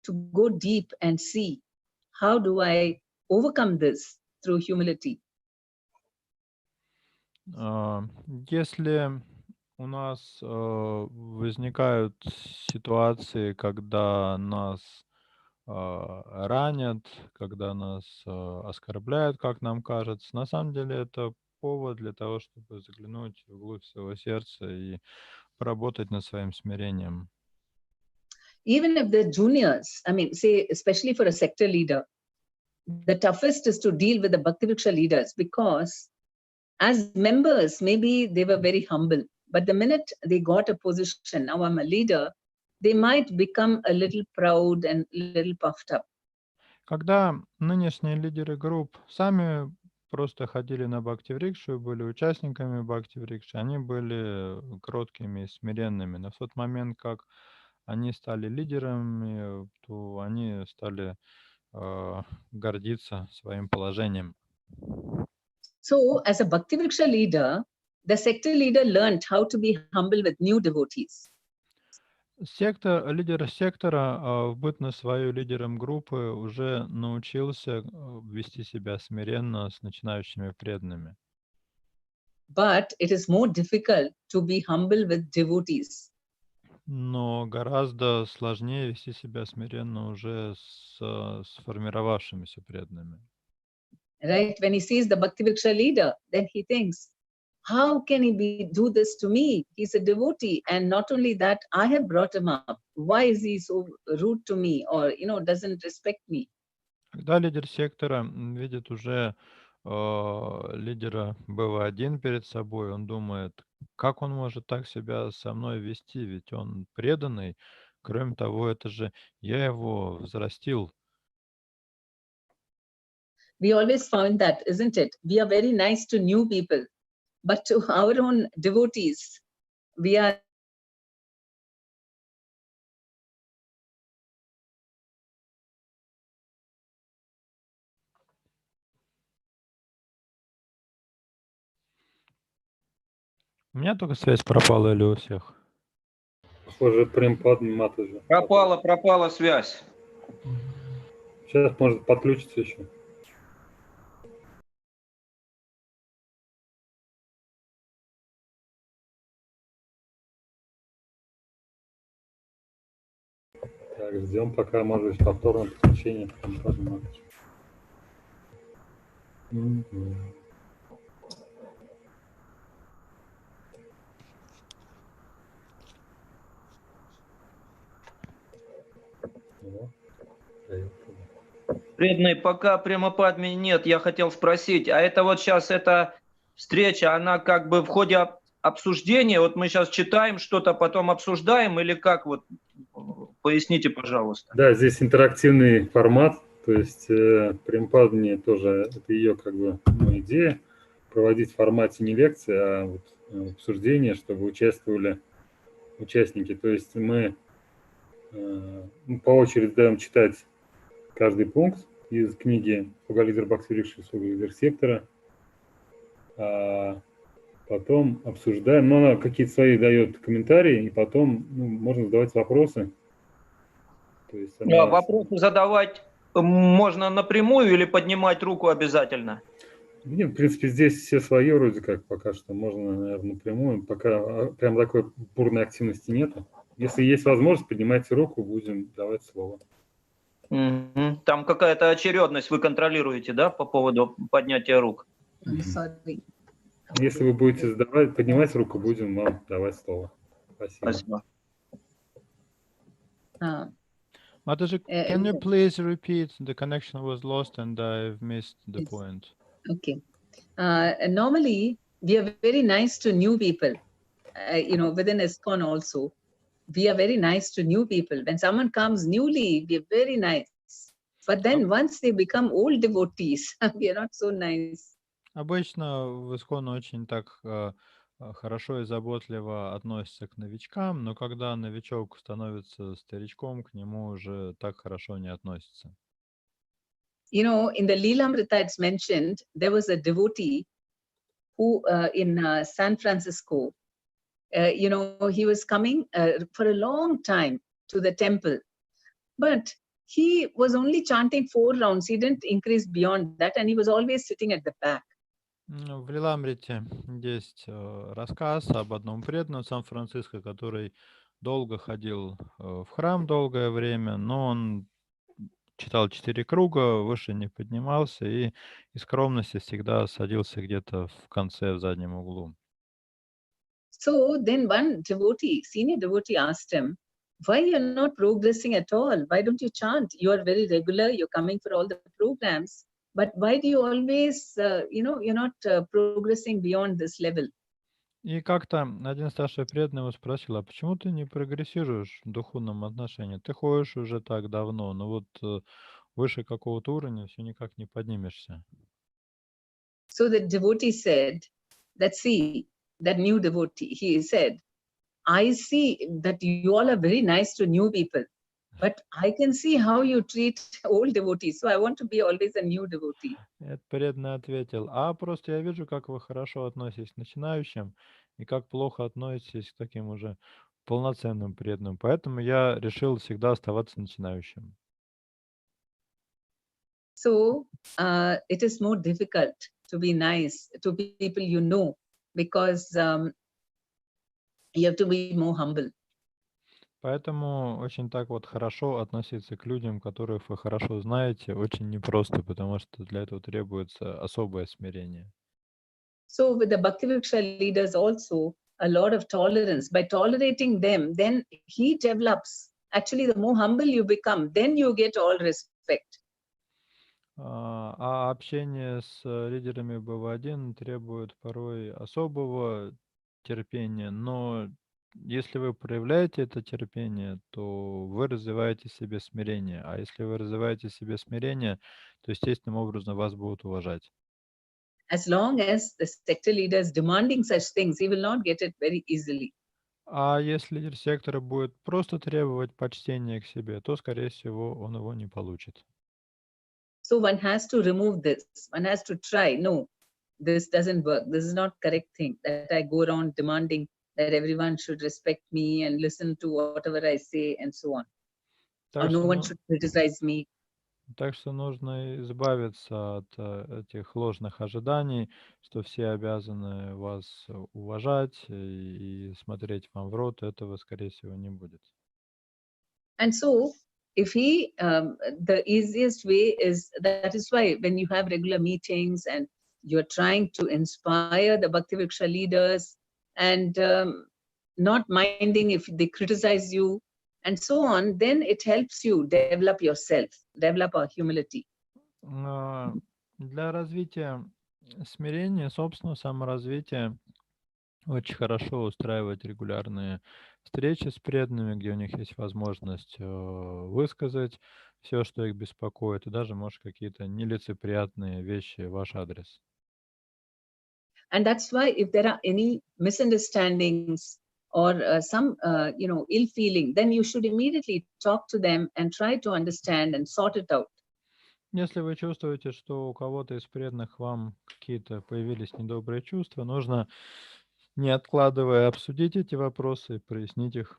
A: to go deep and see, how do I overcome this through humility?
C: Если у нас возникают ситуации, когда нас ранят, когда нас оскорбляют, как нам кажется, на самом деле это повод для того, чтобы заглянуть вглубь своего сердца и поработать над своим смирением.
A: Even if they're juniors, say, especially for a sector leader, the toughest is to deal with the Bhakti Vriksha leaders, because as members, maybe they were very humble, but the minute they got a position, now I'm a leader, they might become a little proud and a little puffed up.
C: Когда нынешние лидеры групп сами просто ходили на Бхакти Врикшу, были участниками Бхакти Врикши, они были кроткими и смиренными. Но в тот момент, как они стали лидерами, то они стали гордиться своим положением.
A: So, as a Bhakti Vriksha leader, the sector leader learned how to be humble with new devotees.
C: Лидер сектора, в бытность свою лидером группы, уже научился вести себя смиренно с начинающими преданными.
A: But it is more difficult to be humble with devotees.
C: Но гораздо сложнее вести себя смиренно уже с сформировавшимися преданными.
A: Right? When he sees the Bhakti Vriksha leader, then he thinks, how can he do this to me? He's a devotee. And not only that, I have brought him up. Why is he so rude to me, or, doesn't respect me?
C: Когда лидер сектора видит уже лидера BV.1 перед собой, он думает, как он может так себя со мной вести, ведь он преданный. Кроме того, это же я его взрастил.
A: We always found that, isn't it? We are very nice to new people, but to our own devotees, we are
C: У меня только связь пропала или у всех?
B: Похоже, Прем Падмини тоже.
F: Пропала связь.
B: Сейчас может подключиться еще. Так, ждем, пока, может быть, повторное подключение.
F: Преданный, пока прямо Падмини нет, я хотел спросить, а это вот сейчас эта встреча, она как бы в ходе обсуждения, вот мы сейчас читаем что-то, потом обсуждаем, или как вот, поясните, пожалуйста.
B: Да, здесь интерактивный формат, то есть прямо Падмини тоже, это ее как бы идея, проводить в формате не лекции, а вот обсуждения, чтобы участвовали участники. То есть мы по очереди даем читать каждый пункт из книги «Лидер Баксирикши лидер сектора», а потом обсуждаем, но она какие-то свои дает комментарии, и потом можно задавать вопросы. То есть
F: Вопросы задавать можно напрямую или поднимать руку обязательно?
B: Нет, в принципе, здесь все свои вроде как пока что, можно, наверное, напрямую, пока прям такой бурной активности нету. Если есть возможность, поднимайте руку, будем давать слово.
F: Там какая-то очередность вы контролируете, да, по поводу поднятия рук?
A: Sorry.
B: Если вы будете поднимать руку, будем вам давать слово. Спасибо.
F: Спасибо.
C: Mataji, can you please repeat? The connection was lost and I've missed the point.
A: Okay. Normally, we are very nice to new people. Within ISKCON also, we are very nice to new people. When someone comes newly, we are very nice. But then once they become old devotees, we are not so nice.
C: Обычно в ISKCON очень так хорошо и заботливо относятся к новичкам, но когда новичок становится старичком, к нему уже так хорошо не относятся.
A: In the Leelamrita it's mentioned, there was a devotee who in San Francisco, he was coming for a long time to the temple, but he was only chanting 4 rounds. He didn't increase beyond that, and he was always sitting at the back.
C: В Лиламрите есть рассказ об одном преданном в Сан-Франциско, который долго ходил в храм долгое время, но он читал 4 круга, выше не поднимался и из скромности всегда садился где-то в конце, в заднем углу.
A: So then one devotee, senior devotee, asked him, why you're not progressing at all? Why don't you chant? You are very regular, you're coming for all the programs, but why do you always, you're not progressing beyond this level?
C: И как-то один старший преданный его спросил, а почему ты не прогрессируешь в духовном отношении? Ты ходишь уже так давно, но вот выше какого-то уровня все никак не поднимешься.
A: So the devotee said, that new devotee, he said, I see that you all are very nice to new people, but I can see how you treat old devotees. So I want to be always a new devotee.
C: Этот преданный ответил, а просто я вижу, как вы хорошо относитесь к начинающим и как плохо относитесь к таким уже полноценным преданным. Поэтому я решил всегда оставаться начинающим.
A: So it is more difficult to be nice to people you know, because you have to be more humble.
C: Поэтому очень так вот хорошо относиться к людям, которых вы хорошо знаете, очень непросто, потому что для этого требуется особое смирение.
A: So with the Bhakti-Vriksha leaders also, a lot of tolerance. By tolerating them, then he develops. Actually, the more humble you become, then you get all respect.
C: А общение с лидерами БВ-1 требует порой особого терпения, но если вы проявляете это терпение, то вы развиваете в себе смирение. А если вы развиваете в себе смирение, то естественным образом вас будут уважать.
A: As long as the sector leader is demanding such things, he will not get it very easily.
C: А если лидер сектора будет просто требовать почтения к себе, то, скорее всего, он его не получит.
A: So one has to remove this. One has to try. No, this doesn't work. This is not correct thing that I go around demanding that everyone should respect me and listen to whatever I say and so on. Or no one should criticize me.
C: Так что нужно избавиться от этих ложных ожиданий, что все обязаны вас уважать и смотреть вам в рот. Этого, скорее всего, не будет.
A: And so if he, the easiest way is, that is why when you have regular meetings and you're trying to inspire the Bhakti Vriksha leaders and not minding if they criticize you and so on, then it helps you develop yourself, develop our humility.
C: Для развития смирения, собственного саморазвития, очень хорошо устраивать регулярные встречи с преданными, где у них есть возможность высказать все, что их беспокоит, и даже, может, какие-то нелицеприятные вещи в ваш адрес.
A: And that's why if there are any misunderstandings or some, ill feeling, then you should immediately talk to them and try to understand and sort it out.
C: Если вы чувствуете, что у кого-то из преданных вам какие-то появились недобрые чувства, нужно, не откладывая, обсудить эти вопросы и прояснить их.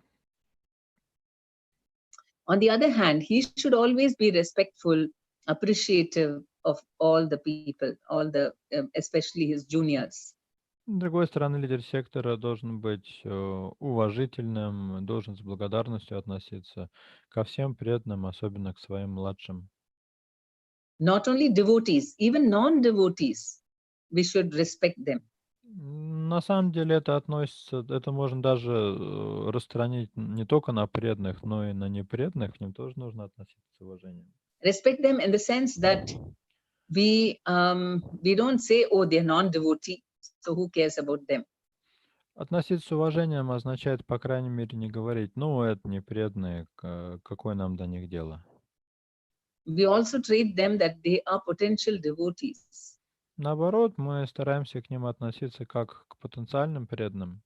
A: On the other hand, he should always be respectful, appreciative of all the people, especially his juniors.
C: С другой стороны, лидер сектора должен быть уважительным, должен с благодарностью относиться ко всем преданным, особенно к своим младшим.
A: Not only devotees, even non-devotees, we should respect them.
C: На самом деле это можно даже распространить не только на преданных, но и на непреданных, к ним тоже нужно относиться с уважением.
A: Respect them in the sense that we don't say, oh, they're non-devotee, so who cares about them?
C: Относиться с уважением означает, по крайней мере, не говорить, ну, это не преданные, какое нам до них дело.
A: We also treat them that they are potential devotees.
C: Наоборот, мы стараемся к ним относиться как к потенциальным преданным.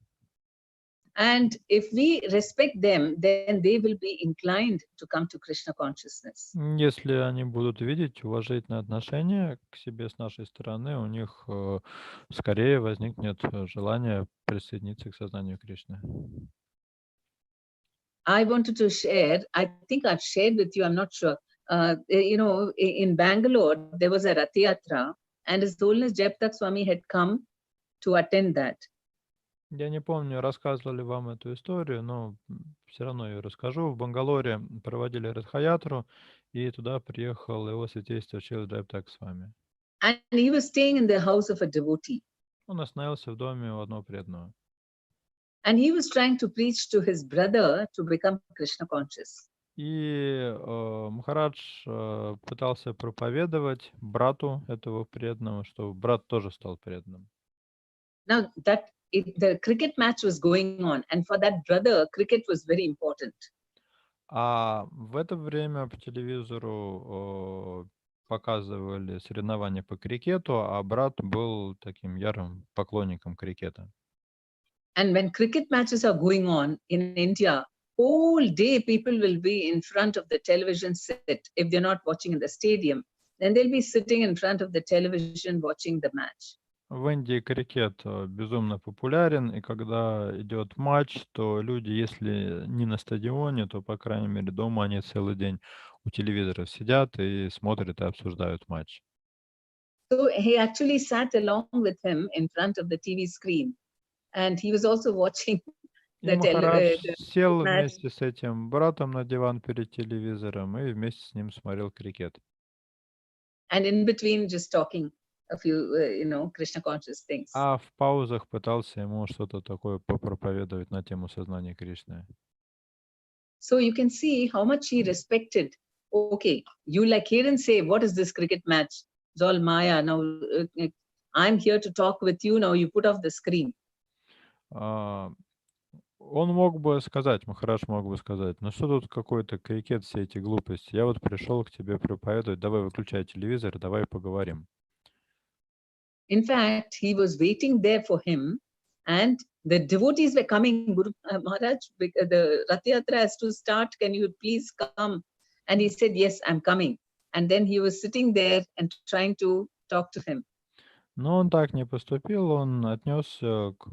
A: And if we respect them, then they will be inclined to come to Krishna consciousness.
C: Если они будут видеть уважительное отношение к себе с нашей стороны, у них скорее возникнет желание присоединиться к сознанию Кришны.
A: I wanted to share, I think I've shared with you, I'm not sure. In Bangalore, there was a Rath Yatra, and His Holiness Jayaptak Swami had come to attend that.
C: Я не помню, рассказывал ли вам эту историю, но все равно ее расскажу. В Бангалоре проводили Радхаятру, и туда приехал его святейство Шрила Джайапtak Свами.
A: And he was staying in the house of a devotee.
C: Он остановился в доме у одного преданного.
A: And he was trying to preach to his brother to become Krishna conscious.
C: И Махарадж пытался проповедовать брату этого преданного, что брат тоже стал преданным.
A: Now the cricket match was going on, and for that brother, cricket was very important.
C: А в это время по телевизору показывали соревнования по крикету, а брат был таким ярым поклонником крикета.
A: And when cricket matches are going on in India, whole day people will be in front of the television set. If they're not watching in the stadium, then they'll be sitting in front of the television watching the match.
C: В Индии крикет безумно популярен, и когда идет матч, то люди, если не на стадионе, то, по крайней мере, дома они целый день у телевизора сидят и смотрят и обсуждают матч.
A: So he actually sat along with him in front of the TV screen, and he was also watching
C: И Махарадж сел вместе с этим братом на диван перед телевизором и вместе с ним смотрел крикет.
A: And in between just talking a few, Krishna conscious things.
C: А в паузах пытался ему что-то такое попроповедовать на тему сознания Кришны.
A: So you can see how much he respected. Okay, you like hear and say, what is this cricket match? It's all Maya. Now I'm here to talk with you. Now you put off the screen.
C: Он мог бы сказать, Махарадж мог бы сказать, ну что тут какой-то крикет, все эти глупости. Я вот пришел к тебе проповедовать, давай выключай телевизор, давай поговорим.
A: In fact, he was waiting there for him, and the devotees were coming. Guru Maharaj, the Rath Yatra has to start. Can you please come? And he said, yes, I'm coming. And then he was sitting there and trying to talk to him.
C: Но он так не поступил, он отнесся к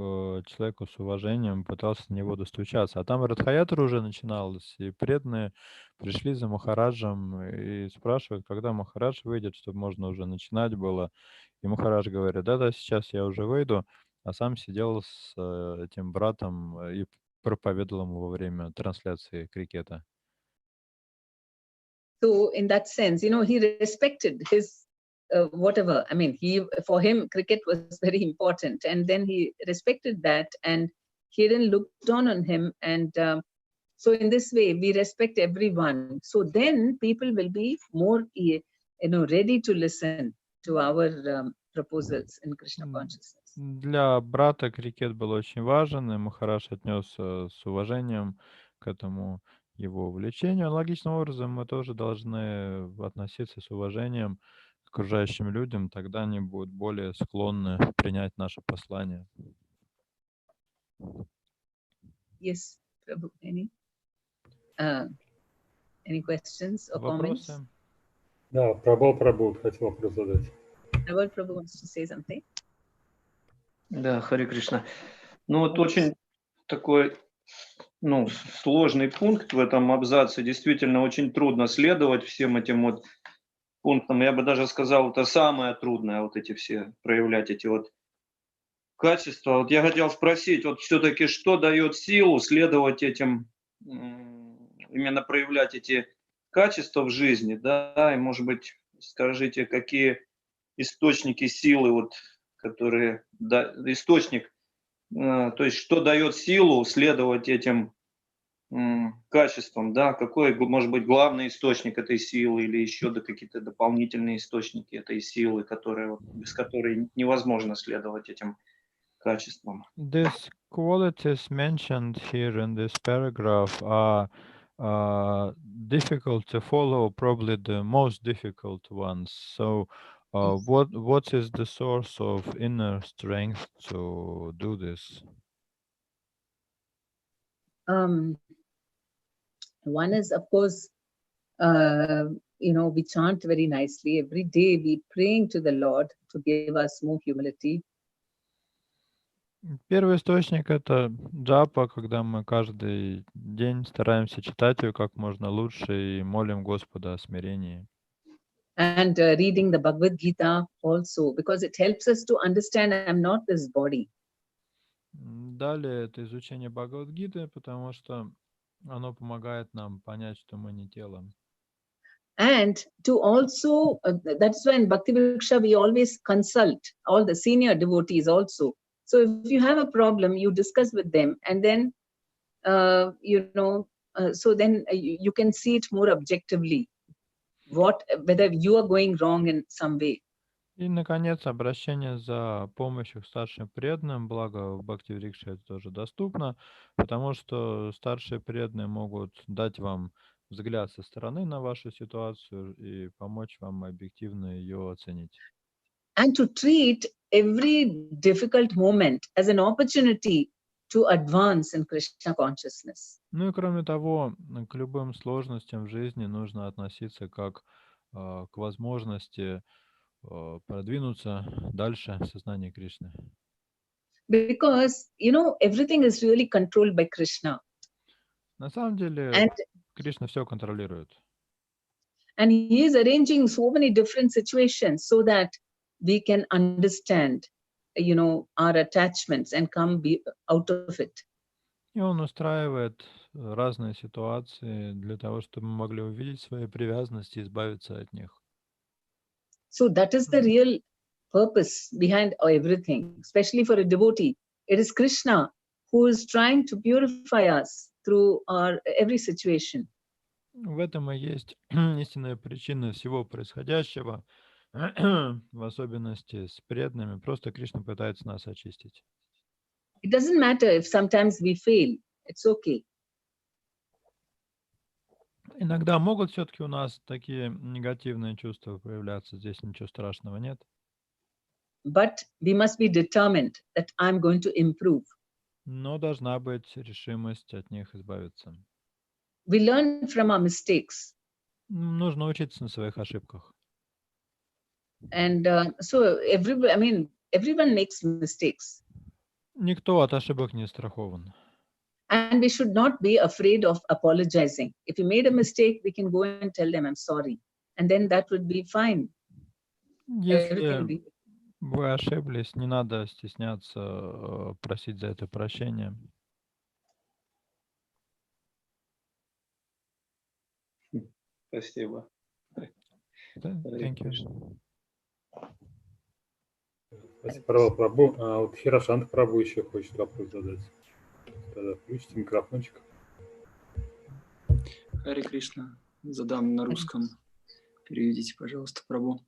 C: человеку с уважением, пытался на него достучаться. А там Радхаятра уже начиналась, и преданные пришли за Махараджем и спрашивают, когда Махарадж выйдет, чтобы можно уже начинать было. И Махарадж говорит, да-да, сейчас я уже выйду, а сам сидел с этим братом и проповедовал ему во время трансляции крикета.
A: So in that sense, you know, he respected his whatever. I mean, for him, cricket was very important, and then he respected that, and he didn't look down on him. And so in this way, we respect everyone. So then people will be more, you know, ready to listen to our proposals in Krishna consciousness.
C: Для брата крикет был очень важен, и Махарадж отнесся с уважением к этому его увлечению. Аналогичным образом мы тоже должны относиться с уважением к окружающим людям, тогда они будут более склонны принять наше послание.
A: Yes, Prabhu, any questions or comments?
C: Вопросы?
B: Да, Прабhu хотел вопрос задать.
A: Prabhu wants to say something.
F: Да, Харе Кришна. Ну вот очень такой, ну, сложный пункт в этом абзаце. Действительно, очень трудно следовать всем этим вот пунктам. Я бы даже сказал, это самое трудное, вот эти все, проявлять эти вот качества. Вот я хотел спросить, вот все-таки что дает силу следовать этим, именно проявлять эти качества в жизни, да, и, может быть, скажите, какие источники силы, вот, которые, да, источник, то есть что дает силу следовать этим качествам, да, какой может быть главный источник этой силы или еще какие-то дополнительные источники этой силы, которые, без которой невозможно следовать этим качествам.
C: These qualities mentioned here in this paragraph are difficult to follow, probably the most difficult ones. So what is the source of inner strength to do this?
A: One is, of course, you know, we chant very nicely. Every day we praying to the Lord to give us more humility.
C: Первый источник — это джапа, когда мы каждый день стараемся читать ее как можно лучше и молим Господа о смирении.
A: And reading the Bhagavad Gita also, because it helps us to understand I'm not this body.
C: Далее это изучение Бхагавад-гиты, потому что оно помогает нам понять, что мы не тело.
A: And to also, that's why in Bhakti Vriksha we always consult all the senior devotees also. So if you have a problem, you discuss with them, and then, you know, so then you can see it more objectively, whether you are going wrong in some way.
C: И, наконец, обращение за помощью к старшим преданным, благо в Бхакти Врикше это тоже доступно, потому что старшие преданные могут дать вам взгляд со стороны на вашу ситуацию и помочь вам объективно ее оценить.
A: And to treat every difficult moment as an opportunity to advance in Krishna consciousness.
C: Ну и кроме того, к любым сложностям в жизни нужно относиться как к возможности продвинуться дальше в сознании Кришны.
A: Because, you know, everything is really controlled by Krishna.
C: На самом деле,
A: And
C: Кришна все контролирует.
A: And he is arranging so many different situations so that we can understand, you know, our attachments and come out of it.
C: И он устраивает разные ситуации для того, чтобы мы могли увидеть свои привязанности и избавиться от них.
A: So that is the real purpose behind everything, especially for a devotee. It is Krishna who is trying to purify us through our every situation.
C: В этом и есть истинная причина всего происходящего, в особенности с преданными. Просто Кришна пытается нас очистить.
A: It doesn't matter if sometimes we fail. It's okay.
C: Иногда могут все-таки у нас такие негативные чувства проявляться. Здесь ничего страшного нет.
A: But we must be determined that I'm going to improve.
C: Но должна быть решимость от них избавиться.
A: We learn from our mistakes.
C: Нужно учиться на своих ошибках.
A: And so everyone makes mistakes.
C: Никто от ошибок не страхован.
A: And we should not be afraid of apologizing. If you made a mistake, we can go and tell them, I'm sorry. And then that would be fine.
C: Если вы ошиблись, не надо стесняться просить за это прощения.
F: Спасибо.
C: Thank you.
B: Спасибо, Парвал Прабу. А вот Хирошант Прабу еще хочет вопрос задать. Тогда включите микрофончик.
G: Харе Кришна. Задам на русском. Переведите, пожалуйста, Прабу.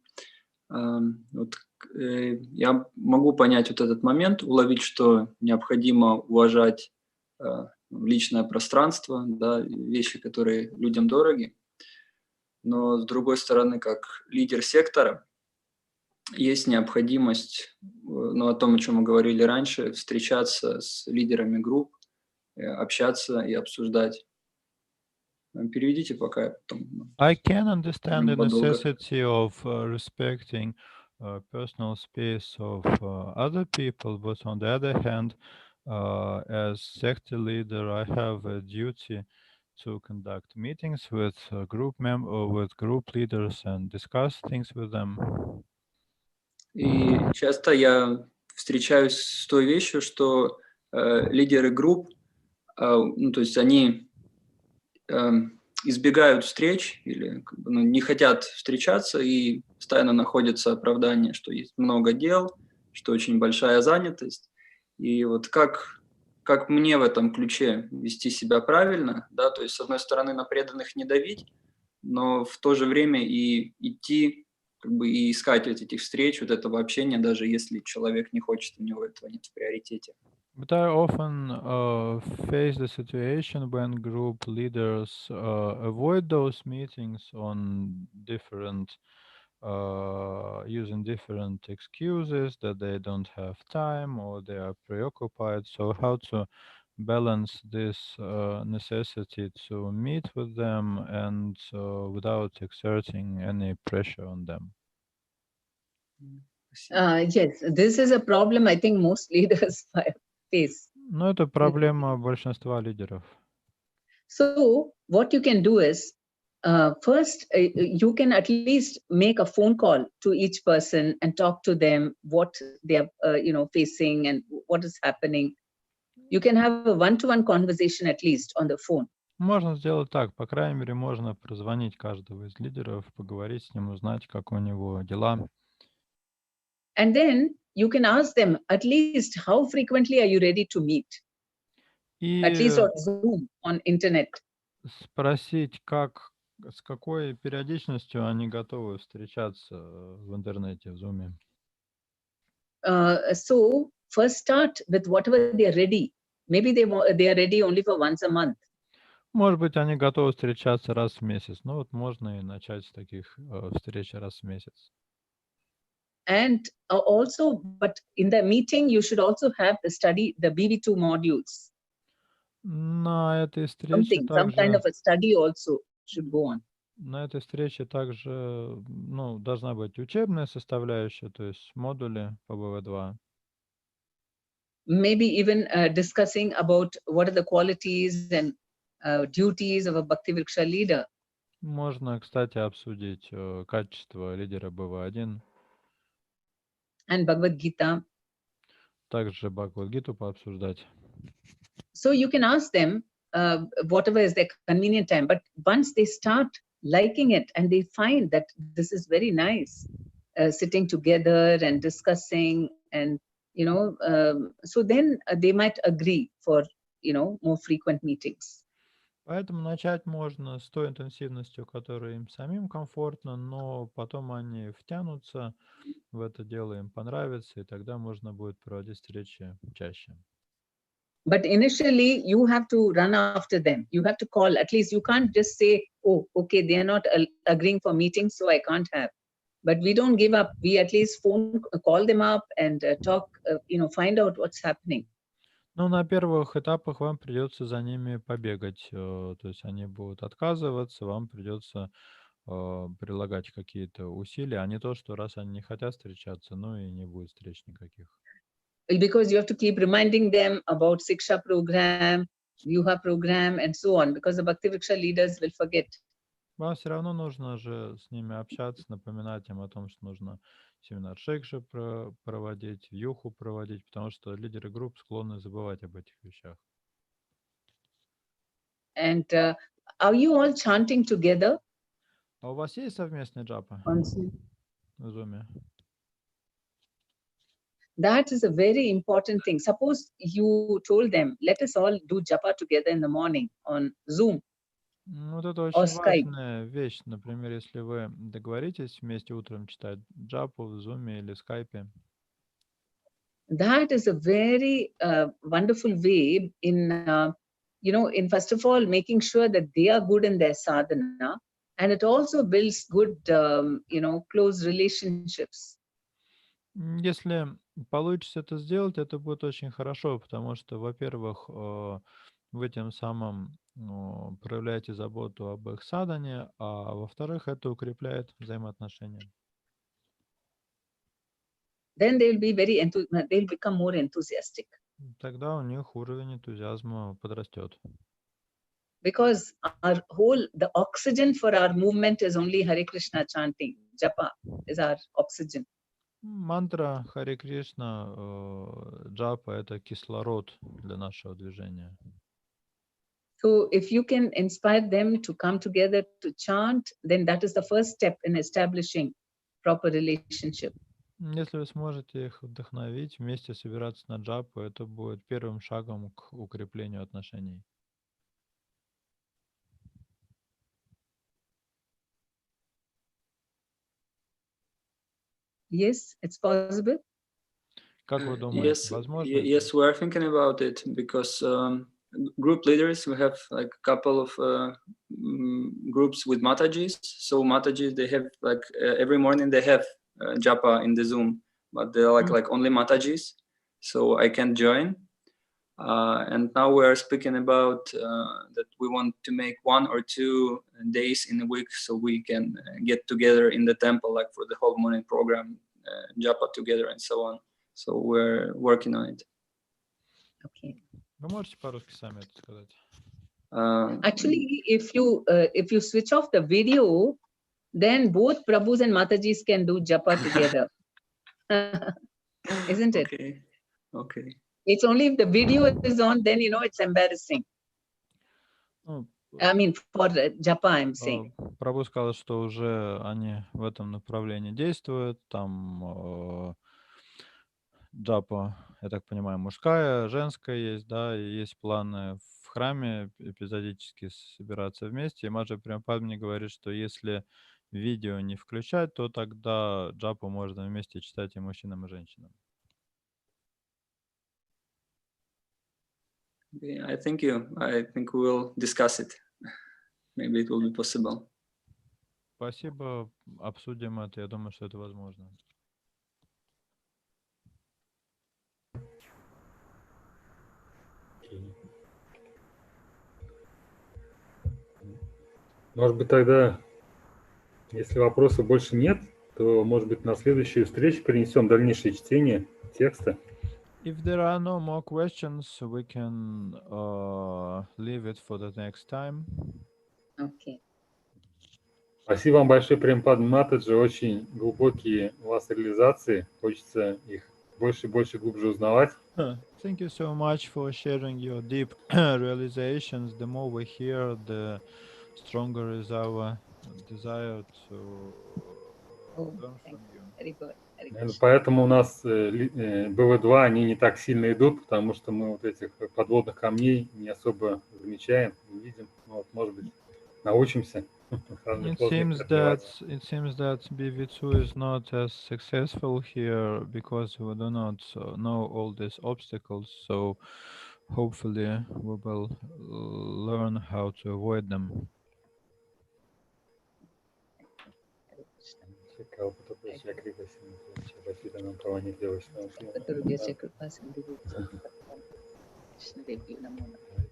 G: Вот, я могу понять вот этот момент, уловить, что необходимо уважать личное пространство, да, вещи, которые людям дороги. Но с другой стороны, как лидер сектора, есть необходимость, ну, о том, о чем мы говорили раньше, встречаться с лидерами групп, общаться и обсуждать. Переведите пока я потом.
C: I can understand the
G: Подолго.
C: necessity of respecting personal space of other people, but on the other hand, as sector leader, I have a duty to conduct meetings with with group leaders and discuss things with them.
G: И часто я встречаюсь с той вещью, что лидеры групп, ну, то есть они избегают встреч или как бы, ну, не хотят встречаться и постоянно находятся оправдания, что есть много дел, что очень большая занятость. И вот как мне в этом ключе вести себя правильно, да, то есть с одной стороны на преданных не давить, но в то же время и идти как бы и искать этих встреч, вот этого общения, даже если человек не хочет, у него этого нет в приоритете.
C: But I often face the situation when group leaders avoid those meetings on different, using different excuses that they don't have time or they are preoccupied. So how to balance this necessity to meet with them and without exerting any pressure on them?
A: Yes, this is a problem I think most leaders face.
C: Ну, это проблема большинства лидеров.
A: So what you can do is, first, you can at least make a phone call to each person and talk to them what they are, facing and what is happening. You can have a one-to-one conversation at least on the phone.
C: Можно сделать так, по крайней мере, можно прозвонить каждого из лидеров, поговорить с ним, узнать, как у него дела.
A: And then you can ask them at least how frequently are you ready to meet? At least
C: И
A: on Zoom, on internet.
C: спросить, с какой периодичностью они готовы встречаться в интернете, в Zoom.
A: So first start with whatever they are ready. Maybe they are ready only for once a month.
C: Может быть, они готовы встречаться раз в месяц. Ну вот можно и начать с таких встреч раз в месяц.
A: And also, but in the meeting, you should also have the BV2 modules.
C: На этой встрече
A: Some kind of a study also should go on.
C: На этой встрече также, должна быть учебная составляющая, то есть модули по BV.2.
A: Maybe even discussing about what are the qualities and duties of a Bhakti Vriksha leader.
C: Можно, кстати, обсудить качества лидера BV.1.
A: And Bhagavad Gita.
C: Также Бхагавад-гиту пообсуждать.
A: So you can ask them whatever is their convenient time. But once they start liking it and they find that this is very nice, sitting together and discussing and, so then they might agree for, more frequent meetings.
C: Поэтому начать можно с той интенсивностью, которая им самим комфортна, но потом они втянутся в это дело, им понравится, и тогда можно будет проводить встречи чаще.
A: But initially, you have to run after them. You have to call. At least you can't just say, oh, okay, they are not agreeing for meetings, so I can't have. But we don't give up. We at least call them up and talk, find out what's happening.
C: Ну, на первых этапах вам придется за ними побегать. То есть они будут отказываться, вам придется прилагать какие-то усилия, а не то, что раз они не хотят встречаться, и не будет встреч никаких.
A: Because you have to keep reminding them about Siksha program, Vyuha program, and so on, because the Bhakti Vriksha leaders will forget.
C: Вам все равно нужно же с ними общаться, напоминать им о том, что нужно семинар Шикши проводить, Вьюху проводить, потому что лидеры групп склонны забывать об этих вещах.
A: And are you all chanting together?
C: А у вас есть совместный джапа
A: on Zoom.
C: в Zoom?
A: That is a very important thing. Suppose you told them, let us all do japa together in the morning on Zoom
C: Ну, вот это
A: or
C: очень
A: Skype.
C: важная вещь. Например, если вы договоритесь вместе утром читать джапу в Zoom или скайпе.
A: That is a very wonderful way in, in first of all, making sure that they are good in their sadhana. And it also builds good, close relationships.
C: Если получится это сделать, это будет очень хорошо, потому что, во-первых, вы тем самым проявляете заботу об их садане, а во-вторых, это укрепляет взаимоотношения.
A: Then they'll become more enthusiastic.
C: Тогда у них уровень энтузиазма подрастет.
A: Because the oxygen for our movement is only Hare Krishna chanting. Japa is our oxygen.
C: Мантра Харе Кришна, джапа — это кислород для нашего движения.
A: So if you can inspire them to come together to chant, then that is the first step in establishing proper relationship.
C: Если вы сможете их вдохновить, вместе собираться на джапу, это будет первым шагом к укреплению отношений.
A: Yes, it's possible.
C: Как вы думаете,
G: Yes,
C: возможно?
G: yes, we are thinking about it because group leaders, we have like a couple of groups with Matajis. So Matajis, they have like every morning they have japa in the Zoom, but they're like only Matajis. So I can join. And now we are speaking about that we want to make 1 or 2 days in a week so we can get together in the temple, like for the whole morning program, japa together and so on. So we're working on it.
A: Okay.
C: Вы можете по-русски сами это сказать?
A: Actually, if you switch off the video, then both Prabhus and Matajis can do japa together. Isn't it?
G: Okay. Okay.
A: It's only if the video is on, then it's embarrassing.
C: Ну,
A: I mean, for japa, I'm saying.
C: Прабhu сказал, что уже они в этом направлении действуют. Там джапа, я так понимаю, мужская, женская есть, да, и есть планы в храме эпизодически собираться вместе. И Маджа прям Падмини говорит, что если видео не включать, то тогда джапу можно вместе читать и мужчинам, и женщинам.
G: Okay, I think we will discuss it. Maybe it will be possible.
C: Спасибо, обсудим это. Я думаю, что это возможно.
B: Может быть, тогда, если вопросов больше нет, то, может быть, на следующую встречу перенесем дальнейшее чтение текста.
C: If there are no more questions, we can leave it for the next time.
A: Okay.
B: Спасибо вам большое, Према Матаджи. Очень глубокие у вас реализации. Хочется их больше и больше глубже узнавать.
C: Thank you so much for sharing your deep realizations. The more we hear, the stronger is our desire to learn from you.
A: Very good.
B: Поэтому у нас BV.2, они не так сильно идут, потому что мы вот этих подводных камней не особо замечаем, не видим. Вот, может быть, научимся.
C: It seems that BV2 is not as successful here because we do not know all these obstacles. So hopefully we will learn how to avoid them.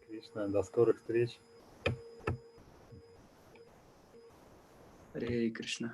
B: Кришна, до скорых встреч.
G: Hare Krishna.